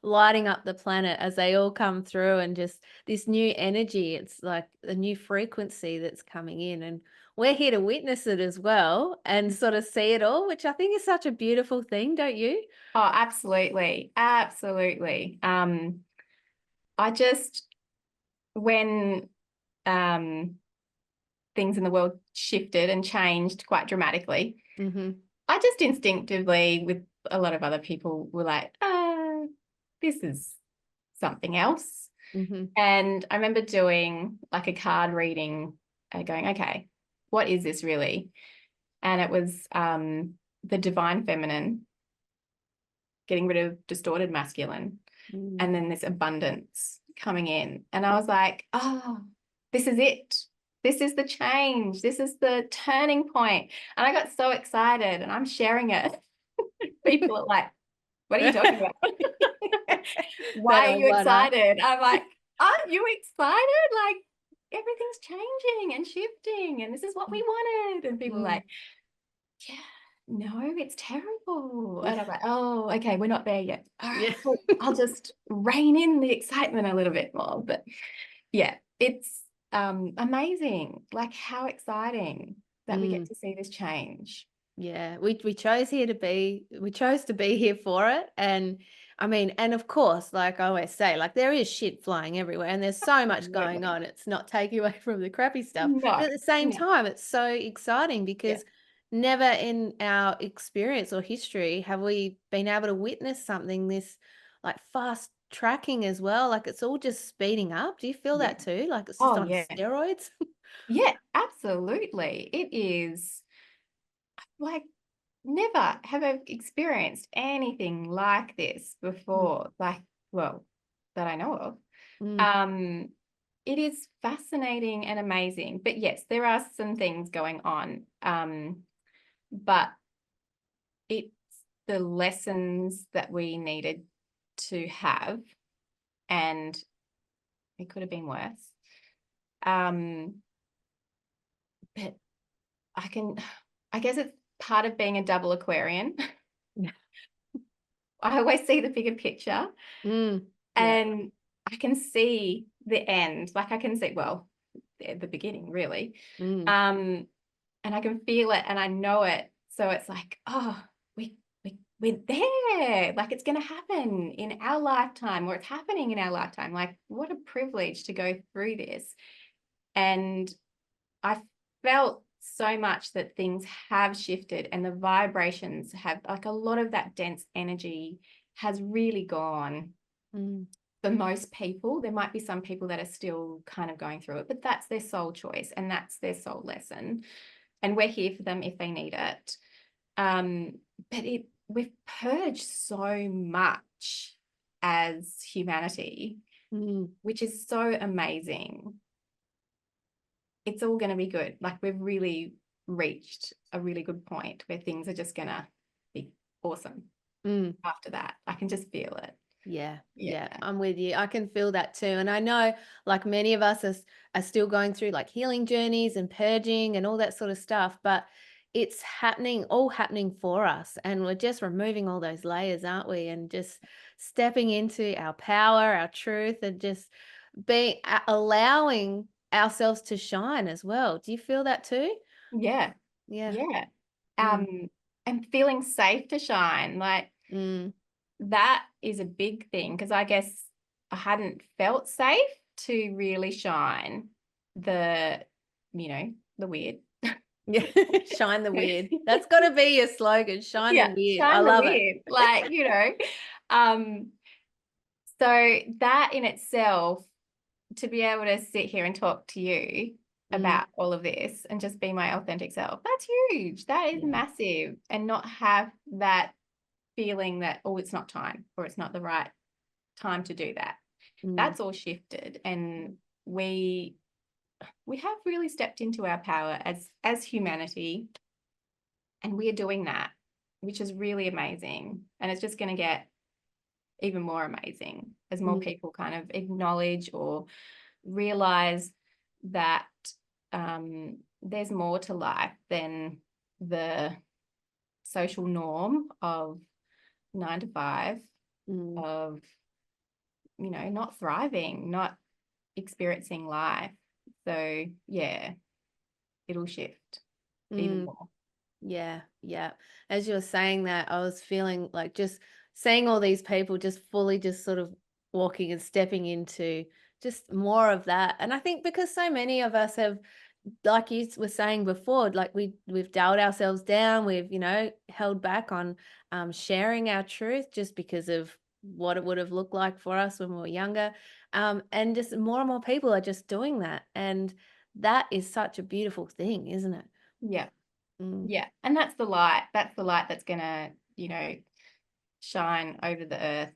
lighting up the planet as they all come through, and just this new energy, it's like a new frequency that's coming in, and we're here to witness it as well and sort of see it all, which I think is such a beautiful thing, don't you? oh, absolutely. Absolutely. I just, when things in the world shifted and changed quite dramatically, I just instinctively, with a lot of other people, were like, this is something else. And I remember doing like a card reading, going, okay, what is this really? And it was the divine feminine, getting rid of distorted masculine, and then this abundance coming in. And I was like, oh, this is it. This is the change. This is the turning point. And I got so excited, and I'm sharing it. People are like, what are you talking about? Why are you excited? I'm like, aren't you excited? Like, everything's changing and shifting, and this is what we wanted. And people are like, yeah, no, it's terrible. And I'm like, oh, okay, we're not there yet. All right, cool. I'll just rein in the excitement a little bit more. But yeah, it's amazing. Like, how exciting that we get to see this change. Yeah, we chose to be here for it. And I mean, and of course, like I always say, like there is shit flying everywhere and there's so much going on. It's not taking away from the crappy stuff. No, But at the same time, it's so exciting because never in our experience or history have we been able to witness something this like fast tracking as well. Like it's all just speeding up. Do you feel that too? Like it's just on steroids? Yeah, absolutely. It is like, never have I experienced anything like this before, like, well, that I know of. It is fascinating and amazing. But yes, there are some things going on. But it's the lessons that we needed to have, and it could have been worse. But I guess it's part of being a double Aquarian. I always see the bigger picture, and I can see the end. Like I can see, well, the beginning really. And I can feel it and I know it. So it's like, oh, we're there. Like it's going to happen in our lifetime, or it's happening in our lifetime. Like what a privilege to go through this. And I felt so much that things have shifted and the vibrations have, like, a lot of that dense energy has really gone. For most people, there might be some people that are still kind of going through it, but that's their soul choice and that's their soul lesson. And we're here for them if they need it. But we've purged so much as humanity, which is so amazing. It's all going to be good. Like we've really reached a really good point where things are just going to be awesome after that. I can just feel it. Yeah, I'm with you. I can feel that too. And I know like many of us are still going through like healing journeys and purging and all that sort of stuff, but it's all happening for us. And we're just removing all those layers, aren't we? And just stepping into our power, our truth, and just allowing ourselves to shine as well. Do you feel that too? Yeah. And feeling safe to shine, like that is a big thing, because I guess I hadn't felt safe to really shine the weird. Shine the weird. That's got to be your slogan. Shine the weird. I love it. Like, so that in itself to be able to sit here and talk to you about all of this and just be my authentic self, that's huge. That is massive. And not have that feeling that, oh, it's not time, or it's not the right time to do that. That's all shifted. And we have really stepped into our power as humanity. And we are doing that, which is really amazing. And it's just going to get even more amazing as more people kind of acknowledge or realize that there's more to life than the social norm of 9 to 5, of, you know, not thriving, not experiencing life. So yeah, it'll shift even more. Yeah. As you were saying that, I was feeling like just seeing all these people just fully just sort of walking and stepping into just more of that. And I think because so many of us have, like you were saying before, like we've dialed ourselves down, we've, you know, held back on sharing our truth just because of what it would have looked like for us when we were younger. And just more and more people are just doing that. And that is such a beautiful thing, isn't it? Yeah. Yeah. And that's the light. That's the light that's going to, you know, shine over the earth.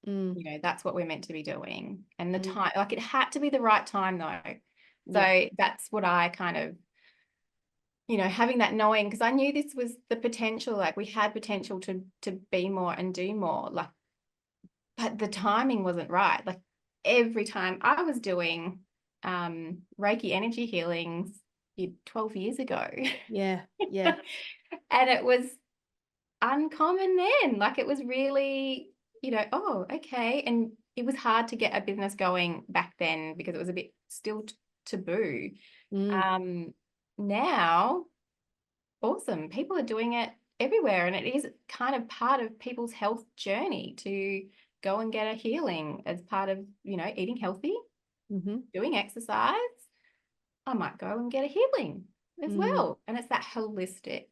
You know, that's what we're meant to be doing. And the time, like, it had to be the right time though. So that's what I kind of, you know, having that knowing, because I knew this was the potential, like we had potential to be more and do more, like, but the timing wasn't right. Like every time I was doing Reiki energy healings 12 years ago. Yeah. And it was uncommon then. Like it was really, you know, oh, okay. And it was hard to get a business going back then because it was a bit still taboo. Now, awesome. People are doing it everywhere. And it is kind of part of people's health journey to go and get a healing as part of, you know, eating healthy, doing exercise. I might go and get a healing as well. And it's that holistic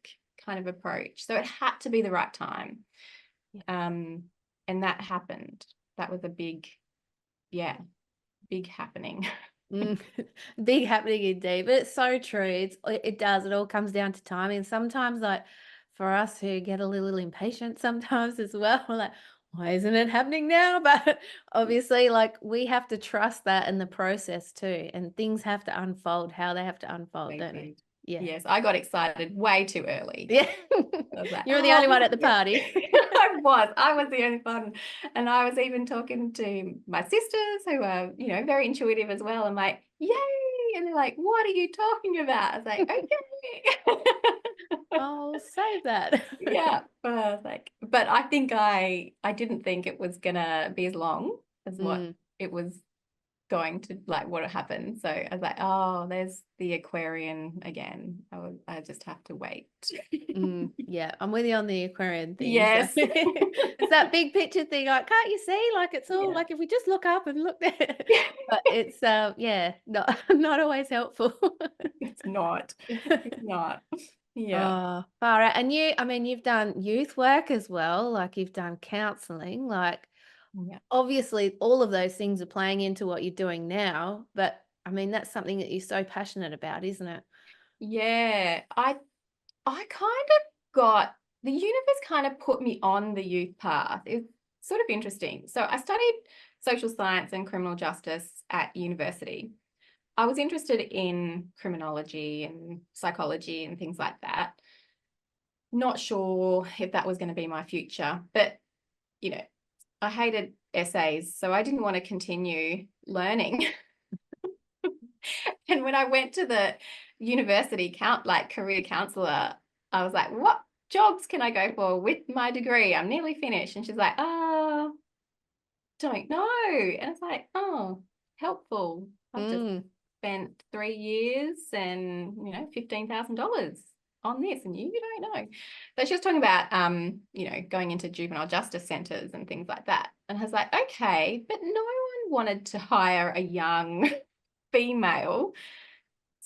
kind of approach. So it had to be the right time. And that happened. That was a big happening. Big happening indeed, but it's so true. It does. It all comes down to timing. And sometimes, like for us who get a little impatient, sometimes as well, we're like, why isn't it happening now? But obviously, like we have to trust that in the process too, and things have to unfold how they have to unfold, don't they? Yeah. Yes, I got excited way too early. Yeah. I was like, You're the only one at the party. I was the only one. And I was even talking to my sisters who are, you know, very intuitive as well. I'm like, yay. And they're like, what are you talking about? I was like, okay. I'll save that. Yeah. But I was like, but I think I didn't think it was gonna be as long as what it was going to, like what happened. So I was like, oh, there's the Aquarian again. I just have to wait. Yeah, I'm with you on the Aquarian thing. Yes. So. It's that big picture thing, like, can't you see? Like it's all like if we just look up and look there. But it's not always helpful. It's not. It's not. Yeah. Oh, far out. And you've done youth work as well, like you've done counselling, like obviously all of those things are playing into what you're doing now, but I mean that's something that you're so passionate about, isn't it? Yeah. I kind of got, the universe kind of put me on the youth path. It's sort of interesting. So I studied social science and criminal justice at university. I was interested in criminology and psychology and things like that. Not sure if that was going to be my future, but, you know, I hated essays, so I didn't want to continue learning. And when I went to the university career counselor, I was like, what jobs can I go for with my degree? I'm nearly finished. And she's like, oh, don't know. And it's like, oh, helpful. I've just spent 3 years and, you know, $15,000 on this, and you don't know. So she was talking about, you know, going into juvenile justice centres and things like that. And I was like, okay, but no one wanted to hire a young female,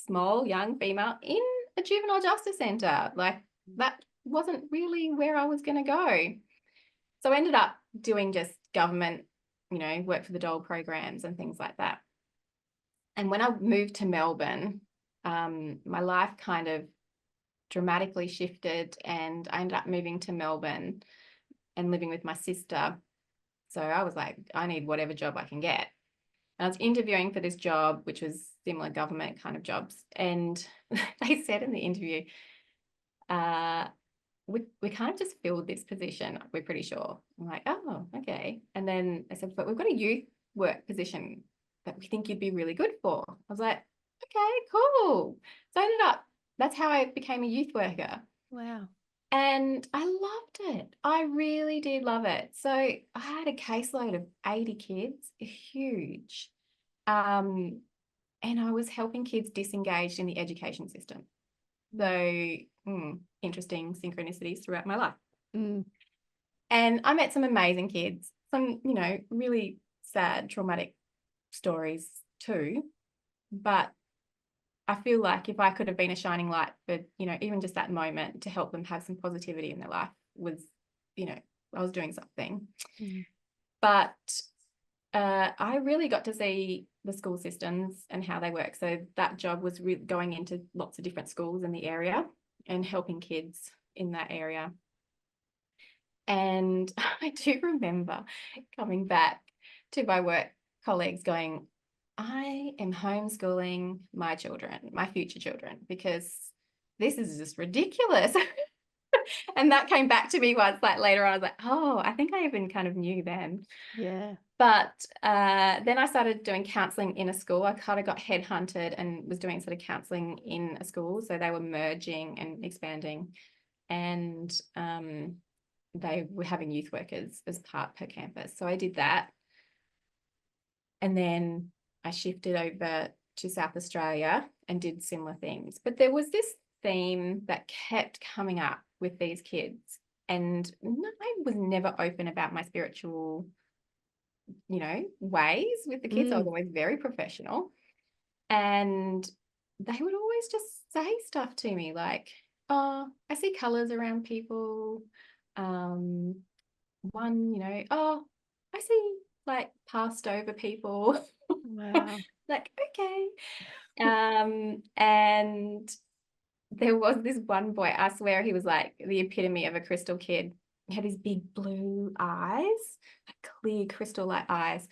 small young female in a juvenile justice centre. Like that wasn't really where I was going to go. So I ended up doing just government, you know, work for the dole programs and things like that. And when I moved to Melbourne, my life kind of dramatically shifted, and I ended up moving to Melbourne and living with my sister. So I was like, I need whatever job I can get. And I was interviewing for this job, which was similar government kind of jobs. And they said in the interview, we kind of just filled this position, we're pretty sure. I'm like, oh, okay. And then they said, but we've got a youth work position that we think you'd be really good for. I was like, okay, cool. So I ended up, that's how I became a youth worker. Wow. And I loved it. I really did love it. So I had a caseload of 80 kids, huge. And I was helping kids disengaged in the education system. So interesting synchronicities throughout my life. Mm. And I met some amazing kids, some, really sad, traumatic stories too. But I feel like if I could have been a shining light for, even just that moment to help them have some positivity in their life was, I was doing something. Mm. But I really got to see the school systems and how they work. So that job was really going into lots of different schools in the area and helping kids in that area. And I do remember coming back to my work colleagues going, I am homeschooling my children, my future children, because this is just ridiculous. And that came back to me once, like later on. I was like, oh, I think I even kind of knew then. Yeah. But then I started doing counselling in a school. I kind of got headhunted and was doing sort of counselling in a school. So they were merging and expanding, and they were having youth workers as part per campus. So I did that. And then I shifted over to South Australia and did similar things. But there was this theme that kept coming up with these kids. And I was never open about my spiritual, ways with the kids. I was always very professional. And they would always just say stuff to me like, oh, I see colours around people. One, oh, I see like passed over people. Wow. Like, okay. And there was this one boy, I swear he was like the epitome of a crystal kid. He had these big blue eyes, like clear crystal like eyes.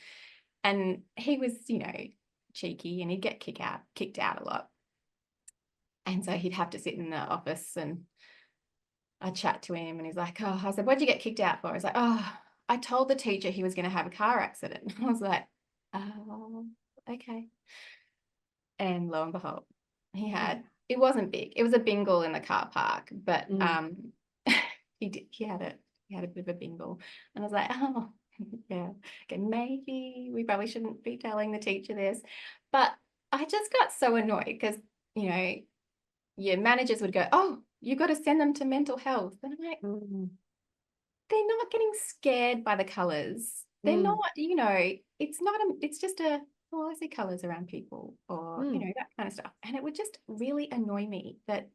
And he was, cheeky, and he'd get kicked out a lot. And so he'd have to sit in the office and I'd chat to him and he's like, oh, I said, what'd you get kicked out for? He's like, oh, I told the teacher he was going to have a car accident. I was like, oh, okay. And lo and behold, it wasn't big. It was a bingle in the car park, but he had a bit of a bingle. And I was like, oh, yeah, okay, maybe we probably shouldn't be telling the teacher this. But I just got so annoyed because, your managers would go, oh, you got to send them to mental health. And I'm like, they're not getting scared by the colours. They're not, it's just oh, I see colours around people or, that kind of stuff. And it would just really annoy me that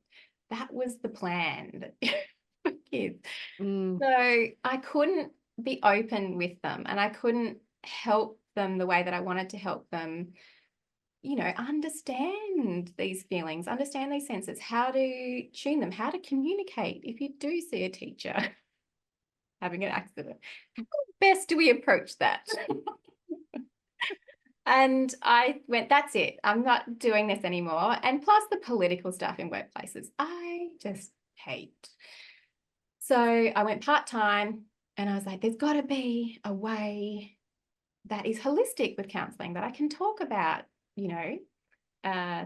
was the plan for kids. So I couldn't be open with them and I couldn't help them the way that I wanted to help them, understand these feelings, understand these senses, how to tune them, how to communicate. If you do see a teacher having an accident, how best do we approach that? And I went, that's it. I'm not doing this anymore. And plus the political stuff in workplaces, I just hate. So I went part-time and I was like, there's got to be a way that is holistic with counselling, that I can talk about,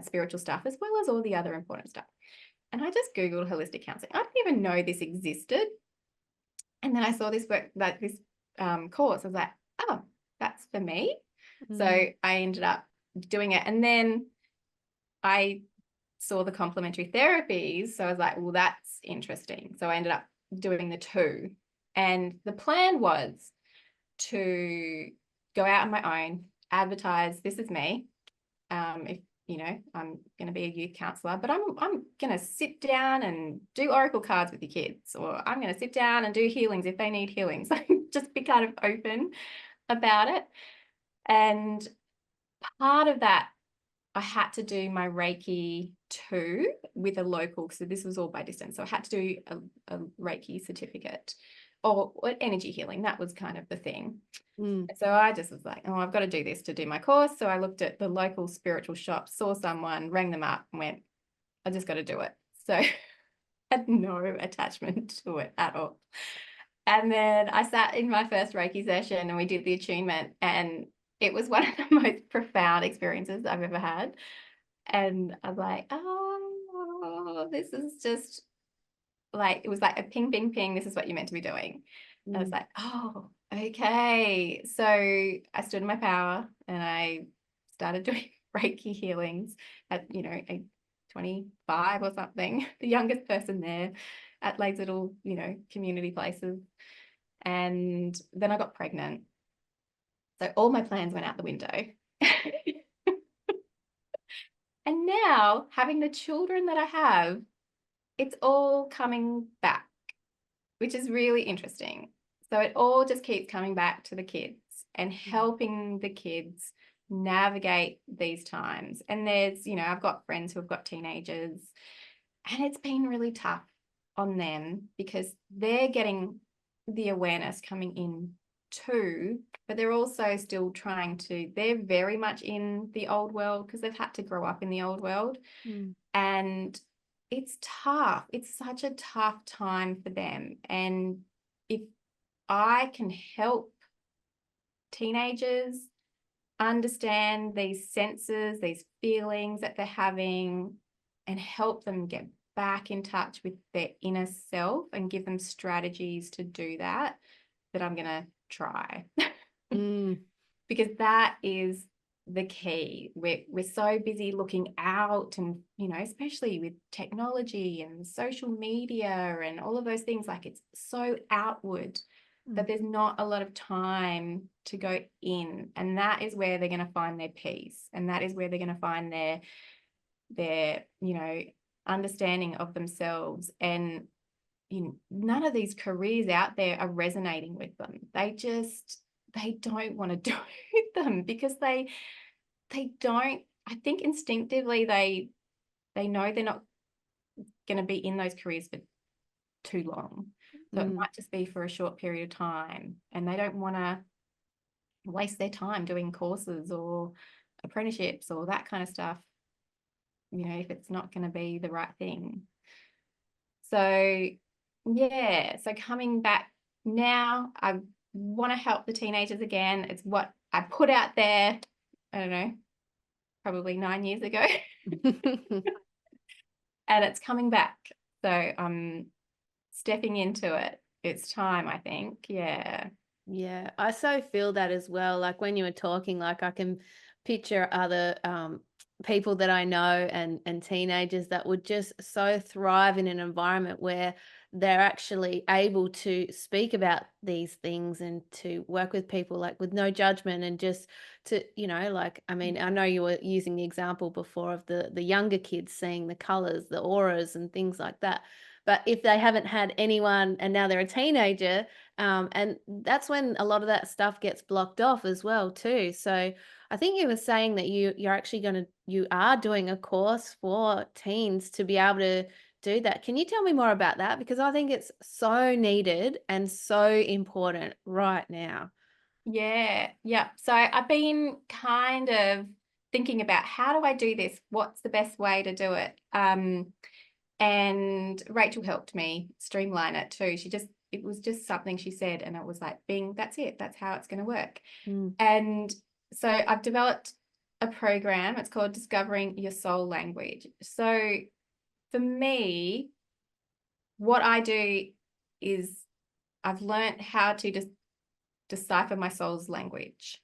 spiritual stuff as well as all the other important stuff. And I just Googled holistic counselling. I didn't even know this existed. And then I saw this course. I was like, oh, that's for me. So I ended up doing it. And then I saw the complementary therapies. So I was like, well, that's interesting. So I ended up doing the two. And the plan was to go out on my own, advertise, this is me. If I'm going to be a youth counsellor, but I'm going to sit down and do oracle cards with your kids, or I'm going to sit down and do healings if they need healings. Just be kind of open about it. And part of that I had to do my Reiki 2 with a local, so this was all by distance. So I had to do a Reiki certificate or energy healing. That was kind of the thing. So I just was like, oh, I've got to do this to do my course. So I looked at the local spiritual shop, saw someone, rang them up and went, I just got to do it. So I had no attachment to it at all. And then I sat in my first Reiki session and we did the attunement, and it was one of the most profound experiences I've ever had. And I was like, oh, this is just like, it was like a ping, ping, ping. This is what you're meant to be doing. I was like, oh, okay. So I stood in my power and I started doing Reiki healings at, age 25 or something, the youngest person there at like little, community places. And then I got pregnant. So all my plans went out the window. And now, having the children that I have, it's all coming back, which is really interesting. So it all just keeps coming back to the kids and helping the kids navigate these times. And there's, I've got friends who have got teenagers, and it's been really tough on them because they're getting the awareness coming in too, but they're also still they're very much in the old world because they've had to grow up in the old world. And it's tough. It's such a tough time for them. And if I can help teenagers understand these senses, these feelings that they're having, and help them get back in touch with their inner self and give them strategies to do that, I'm going to try. Because that is the key. We're so busy looking out and, especially with technology and social media and all of those things, like it's so outward that there's not a lot of time to go in. And that is where they're going to find their peace. And that is where they're going to find their understanding of themselves. And none of these careers out there are resonating with them. They don't want to do it with them because they don't, I think instinctively they know they're not going to be in those careers for too long. So it might just be for a short period of time, and they don't want to waste their time doing courses or apprenticeships or that kind of stuff, if it's not going to be the right thing. So yeah, so coming back now, I want to help the teenagers again. It's what I put out there, I don't know, probably 9 years ago. And it's coming back. So I'm stepping into it. It's time, I think. Yeah. Yeah, I so feel that as well. Like when you were talking, like I can picture other people that I know and teenagers that would just so thrive in an environment where they're actually able to speak about these things and to work with people like with no judgment and just to, like, I mean, I know you were using the example before of the younger kids seeing the colors, the auras and things like that. But if they haven't had anyone and now they're a teenager, and that's when a lot of that stuff gets blocked off as well too. So I think you were saying that you are doing a course for teens to be able to do that. Can you tell me more about that? Because I think it's so needed and so important right now. Yeah. So I've been kind of thinking about how do I do this? What's the best way to do it? And Rachel helped me streamline it too. It was just something she said, and it was like, Bing, that's it. That's how it's going to work. And so I've developed a program. It's called Discovering Your Soul Language. So for me, what I do is I've learned how to just decipher my soul's language.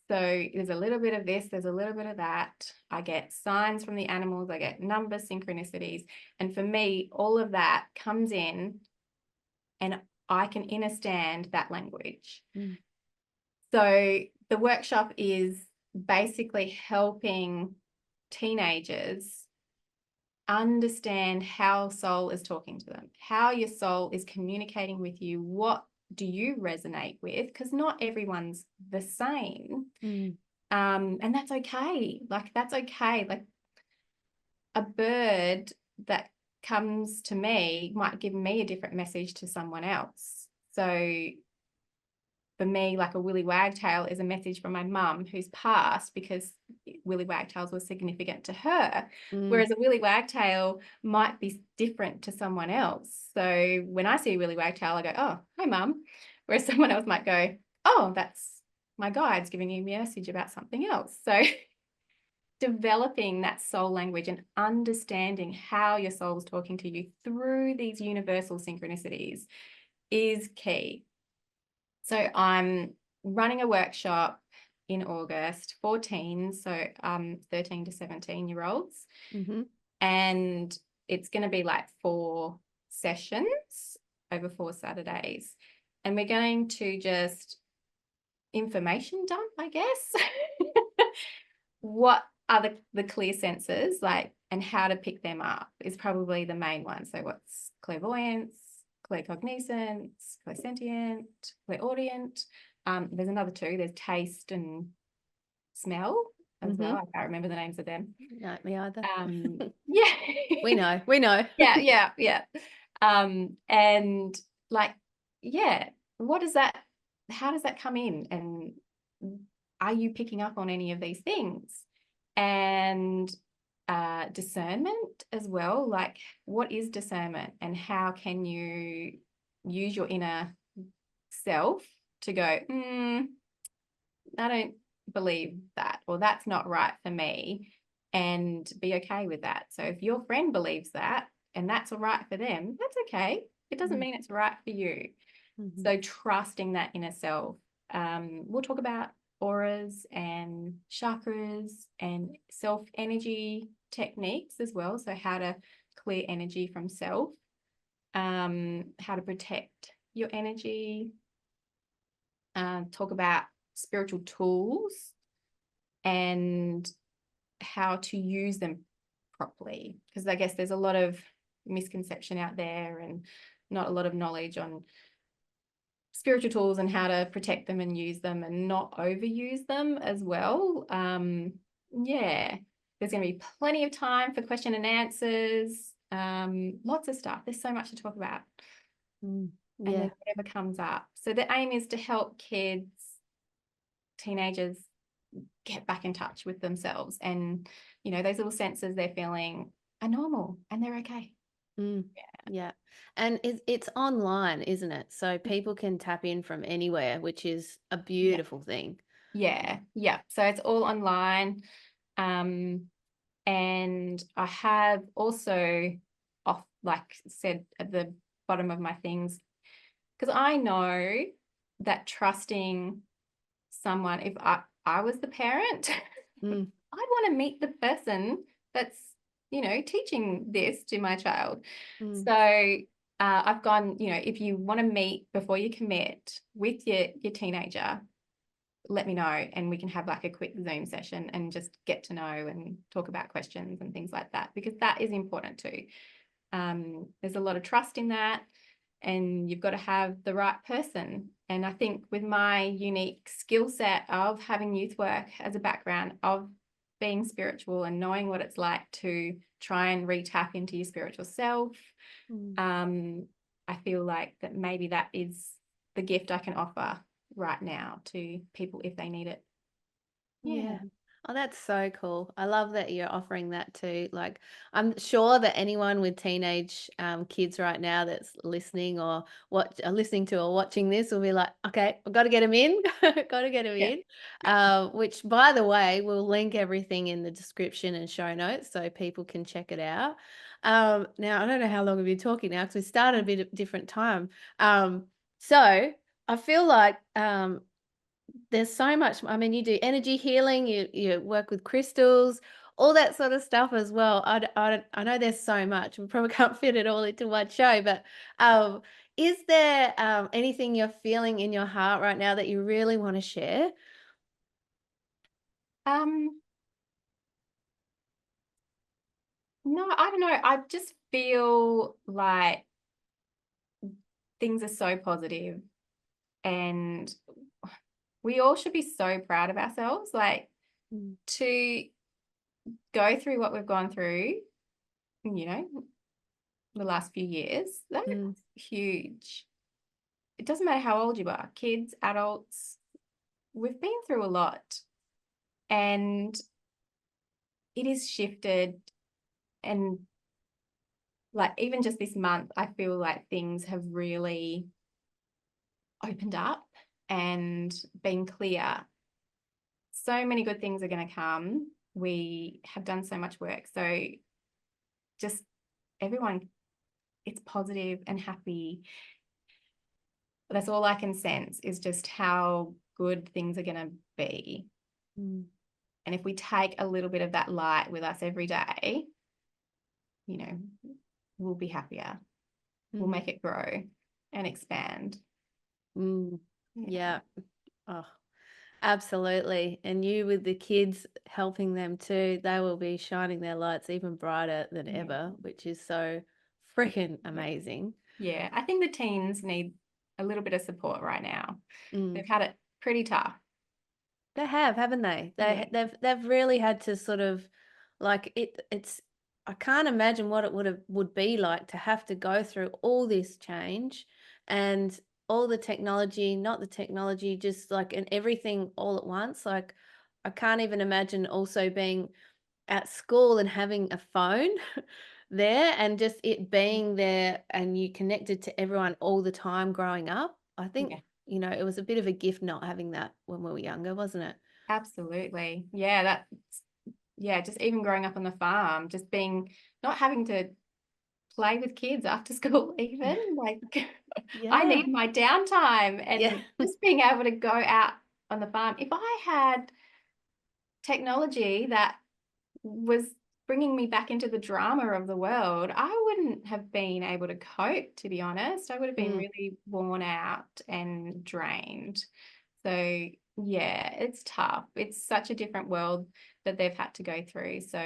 So there's a little bit of this, there's a little bit of that. I get signs from the animals, I get numbers, synchronicities. And for me, all of that comes in and I can understand that language. So the workshop is basically helping teenagers understand how soul is talking to them, how your soul is communicating with you, what do you resonate with? Because not everyone's the same. And that's okay. Like, that's okay. Like, a bird that comes to me might give me a different message to someone else. So for me, like a willy wagtail is a message from my mum who's passed because willy wagtails were significant to her. Whereas a willy wagtail might be different to someone else. So when I see a willy wagtail, I go, oh, hi, mum. Whereas someone else might go, oh, that's my guide's giving you a message about something else. So developing that soul language and understanding how your soul's talking to you through these universal synchronicities is key. So I'm running a workshop in August for teens, so 13 to 17-year-olds. And it's going to be like 4 sessions over 4 Saturdays. And we're going to just information dump, I guess. What are the clear senses, like, and how to pick them up is probably the main one. So what's clairvoyance, claircognizance, clairsentient, clairaudient. There's another 2. There's taste and smell as well. I can't remember the names of them. No, me either. Yeah. We know. Yeah. And like, yeah, how does that come in? And are you picking up on any of these things? And discernment as well. Like, what is discernment and how can you use your inner self to go, I don't believe that, or that's not right for me, and be okay with that. So if your friend believes that and that's all right for them, that's okay. It doesn't mean it's right for you. So trusting that inner self. We'll talk about auras and chakras and self energy techniques as well. So how to clear energy from self, how to protect your energy, talk about spiritual tools and how to use them properly. Because I guess there's a lot of misconception out there and not a lot of knowledge on spiritual tools and how to protect them and use them and not overuse them as well. Yeah, there's going to be plenty of time for question and answers, lots of stuff. There's so much to talk about. And then whatever comes up. So the aim is to help kids, teenagers get back in touch with themselves, and those little senses they're feeling are normal and they're okay. Yeah. And it's online, isn't it? So people can tap in from anywhere, which is a beautiful thing. Yeah. So it's all online. And I have also said at the bottom of my things, because I know that trusting someone, if I was the parent, I'd want to meet the person that's teaching this to my child. So I've gone, if you want to meet before you commit with your teenager, let me know and we can have like a quick Zoom session and just get to know and talk about questions and things like that, because that is important too. There's a lot of trust in that, and you've got to have the right person. And I think with my unique skill set of having youth work as a background, of being spiritual and knowing what it's like to try and re-tap into your spiritual self, I feel like that maybe that is the gift I can offer right now to people if they need it. Yeah. Oh, that's so cool. I love that you're offering that too. Like, I'm sure that anyone with teenage kids right now that's listening or listening to or watching this will be like, okay, I've got to get them in. Got to get them in. Which, by the way, we'll link everything in the description and show notes so people can check it out. Now, I don't know how long we've been talking now because we started a bit of different time. So I feel like there's so much. I mean, you do energy healing, you work with crystals, all that sort of stuff as well. I know there's so much. We probably can't fit it all into one show, but is there anything you're feeling in your heart right now that you really want to share? No, I don't know. I just feel like things are so positive and we all should be so proud of ourselves. Like, to go through what we've gone through, the last few years, that's huge. It doesn't matter how old you are, kids, adults, we've been through a lot, and it is shifted. And like even just this month, I feel like things have really opened up and been clear. So many good things are going to come. We have done so much work. So just everyone, it's positive and happy. That's all I can sense, is just how good things are going to be. And if we take a little bit of that light with us every day, we'll be happier. We'll make it grow and expand. Yeah. Oh, absolutely. And you with the kids, helping them too, they will be shining their lights even brighter than ever, which is so freaking amazing. Yeah, I think the teens need a little bit of support right now. They've had it pretty tough. They have, haven't they? They've really had to sort of like it's I can't imagine what it would be like to have to go through all this change and all the technology, not the technology, just like and everything all at once. Like I can't even imagine also being at school and having a phone there and just it being there and you connected to everyone all the time growing up. I think, it was a bit of a gift not having that when we were younger, wasn't it? Absolutely. Yeah, just even growing up on the farm, just not having to play with kids after school even. Like I need my downtime and just being able to go out on the farm. If I had technology that was bringing me back into the drama of the world, I wouldn't have been able to cope, to be honest. I would have been really worn out and drained. So yeah, it's tough. It's such a different world that they've had to go through. So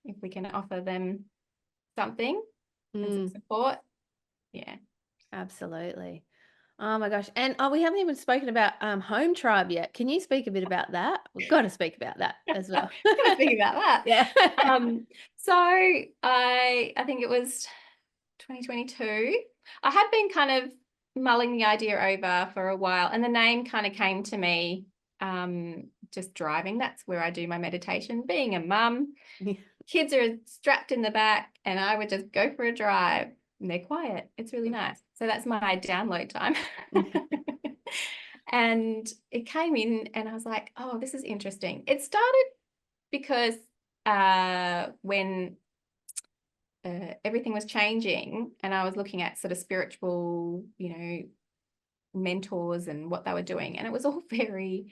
if we can offer them something and some support, absolutely. Oh my gosh. And we haven't even spoken about Home Tribe yet. Can you speak a bit about that? We've got to speak about that as well. Gotta speak about that. Yeah. So I think it was 2022. I had been kind of mulling the idea over for a while, and the name kind of came to me just driving. That's where I do my meditation. Being a mum, kids are strapped in the back, and I would just go for a drive, and they're quiet. It's really nice. So that's my download time. And it came in, and I was like, oh, this is interesting. It started because when everything was changing and I was looking at sort of spiritual, mentors and what they were doing. And it was all very,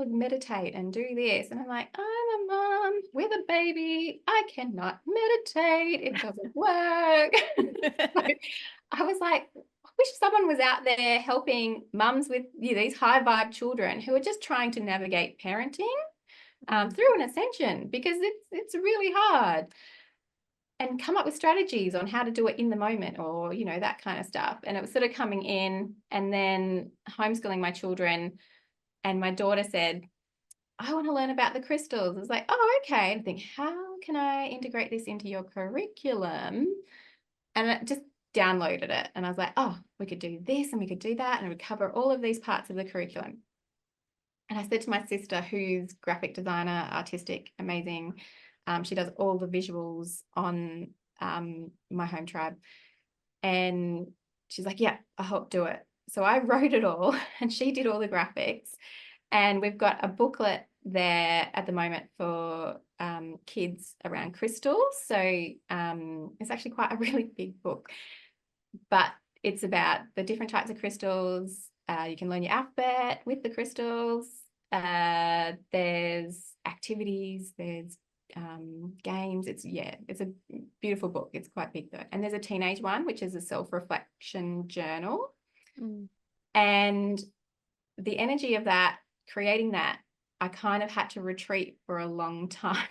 meditate and do this. And I'm like, I'm a mom with a baby. I cannot meditate. It doesn't work. So I was like, I wish someone was out there helping mums with these high vibe children who are just trying to navigate parenting through an ascension, because it's really hard, and come up with strategies on how to do it in the moment, or that kind of stuff. And it was sort of coming in, and then homeschooling my children, and my daughter said, I want to learn about the crystals. I was like, oh, okay. And I think, how can I integrate this into your curriculum? And it just downloaded it, and I was like, oh, we could do this and we could do that, and it would cover all of these parts of the curriculum. And I said to my sister, who's graphic designer, artistic, amazing, she does all the visuals on my Home Tribe, and she's like, yeah, I'll help do it. So I wrote it all, and she did all the graphics, and we've got a booklet there at the moment for kids around crystals. So it's actually quite a really big book, but it's about the different types of crystals. You can learn your alphabet with the crystals. There's activities, there's games. It's a beautiful book. It's quite big though. And there's a teenage one, which is a self-reflection journal. And the energy of that, creating that, I kind of had to retreat for a long time.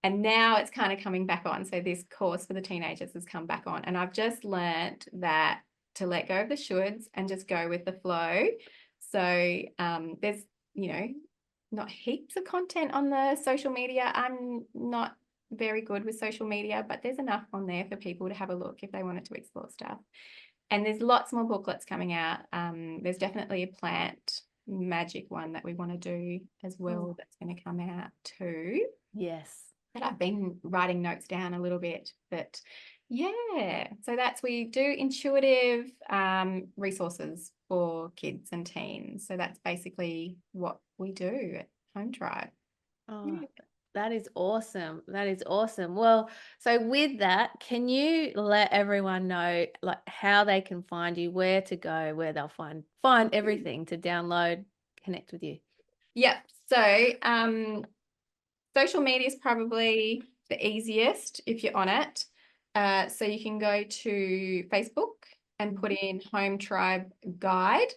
And now it's kind of coming back on. So this course for the teenagers has come back on. And I've just learned that to let go of the shoulds and just go with the flow. So there's, not heaps of content on the social media. I'm not very good with social media, but there's enough on there for people to have a look if they wanted to explore stuff. And there's lots more booklets coming out. There's definitely a plant magic one that we want to do as well that's going to come out too. Yes. That I've been writing notes down a little bit. But yeah, so we do intuitive resources for kids and teens. So that's basically what we do at Home Tribe. Oh, that is awesome. That is awesome. Well, so with that, can you let everyone know like how they can find you, where to go, where they'll find everything to download, connect with you? Yep. So social media is probably the easiest if you're on it. So you can go to Facebook and put in Home Tribe Guide.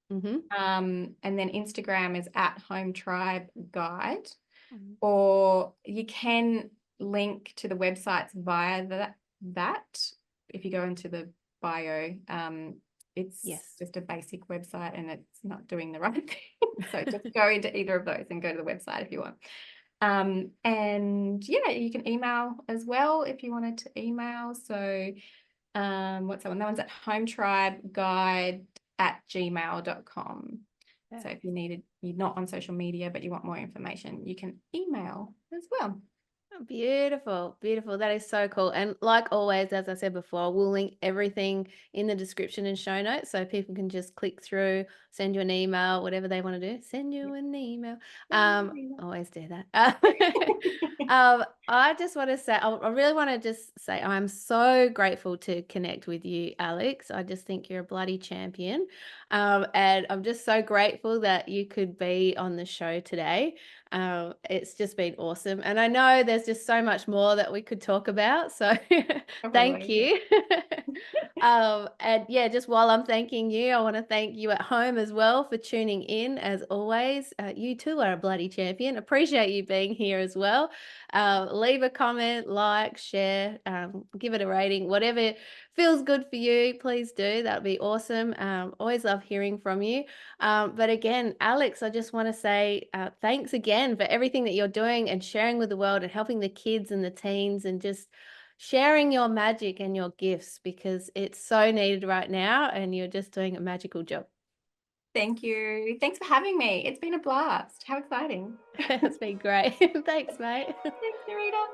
And then Instagram is at Home Tribe Guide. Or you can link to the websites via that. If you go into the bio, it's just a basic website and it's not doing the right thing. So just go into either of those and go to the website if you want. And yeah, you can email as well if you wanted to email. So what's that one? That one's at hometribeguide@gmail.com. So if you're not on social media, but you want more information, you can email as well. Oh, beautiful, beautiful. That is so cool. And like always, as I said before, we'll link everything in the description and show notes so people can just click through, send you an email, whatever they want to do, send you an email. Always do that. I just want to say, I really want to just say I'm so grateful to connect with you, Alex. I just think you're a bloody champion. And I'm just so grateful that you could be on the show today. It's just been awesome. And I know there's just so much more that we could talk about. So thank you. And yeah, just while I'm thanking you, I want to thank you at home as well for tuning in as always. You too are a bloody champion. Appreciate you being here as well. Leave a comment, like, share, give it a rating, whatever feels good for you, please do. That would be awesome. Always love hearing from you. But again, Alex, I just want to say thanks again for everything that you're doing and sharing with the world and helping the kids and the teens and just sharing your magic and your gifts because it's so needed right now and you're just doing a magical job. Thank you. Thanks for having me. It's been a blast. How exciting. It's been great. Thanks, mate. Thanks, Narita.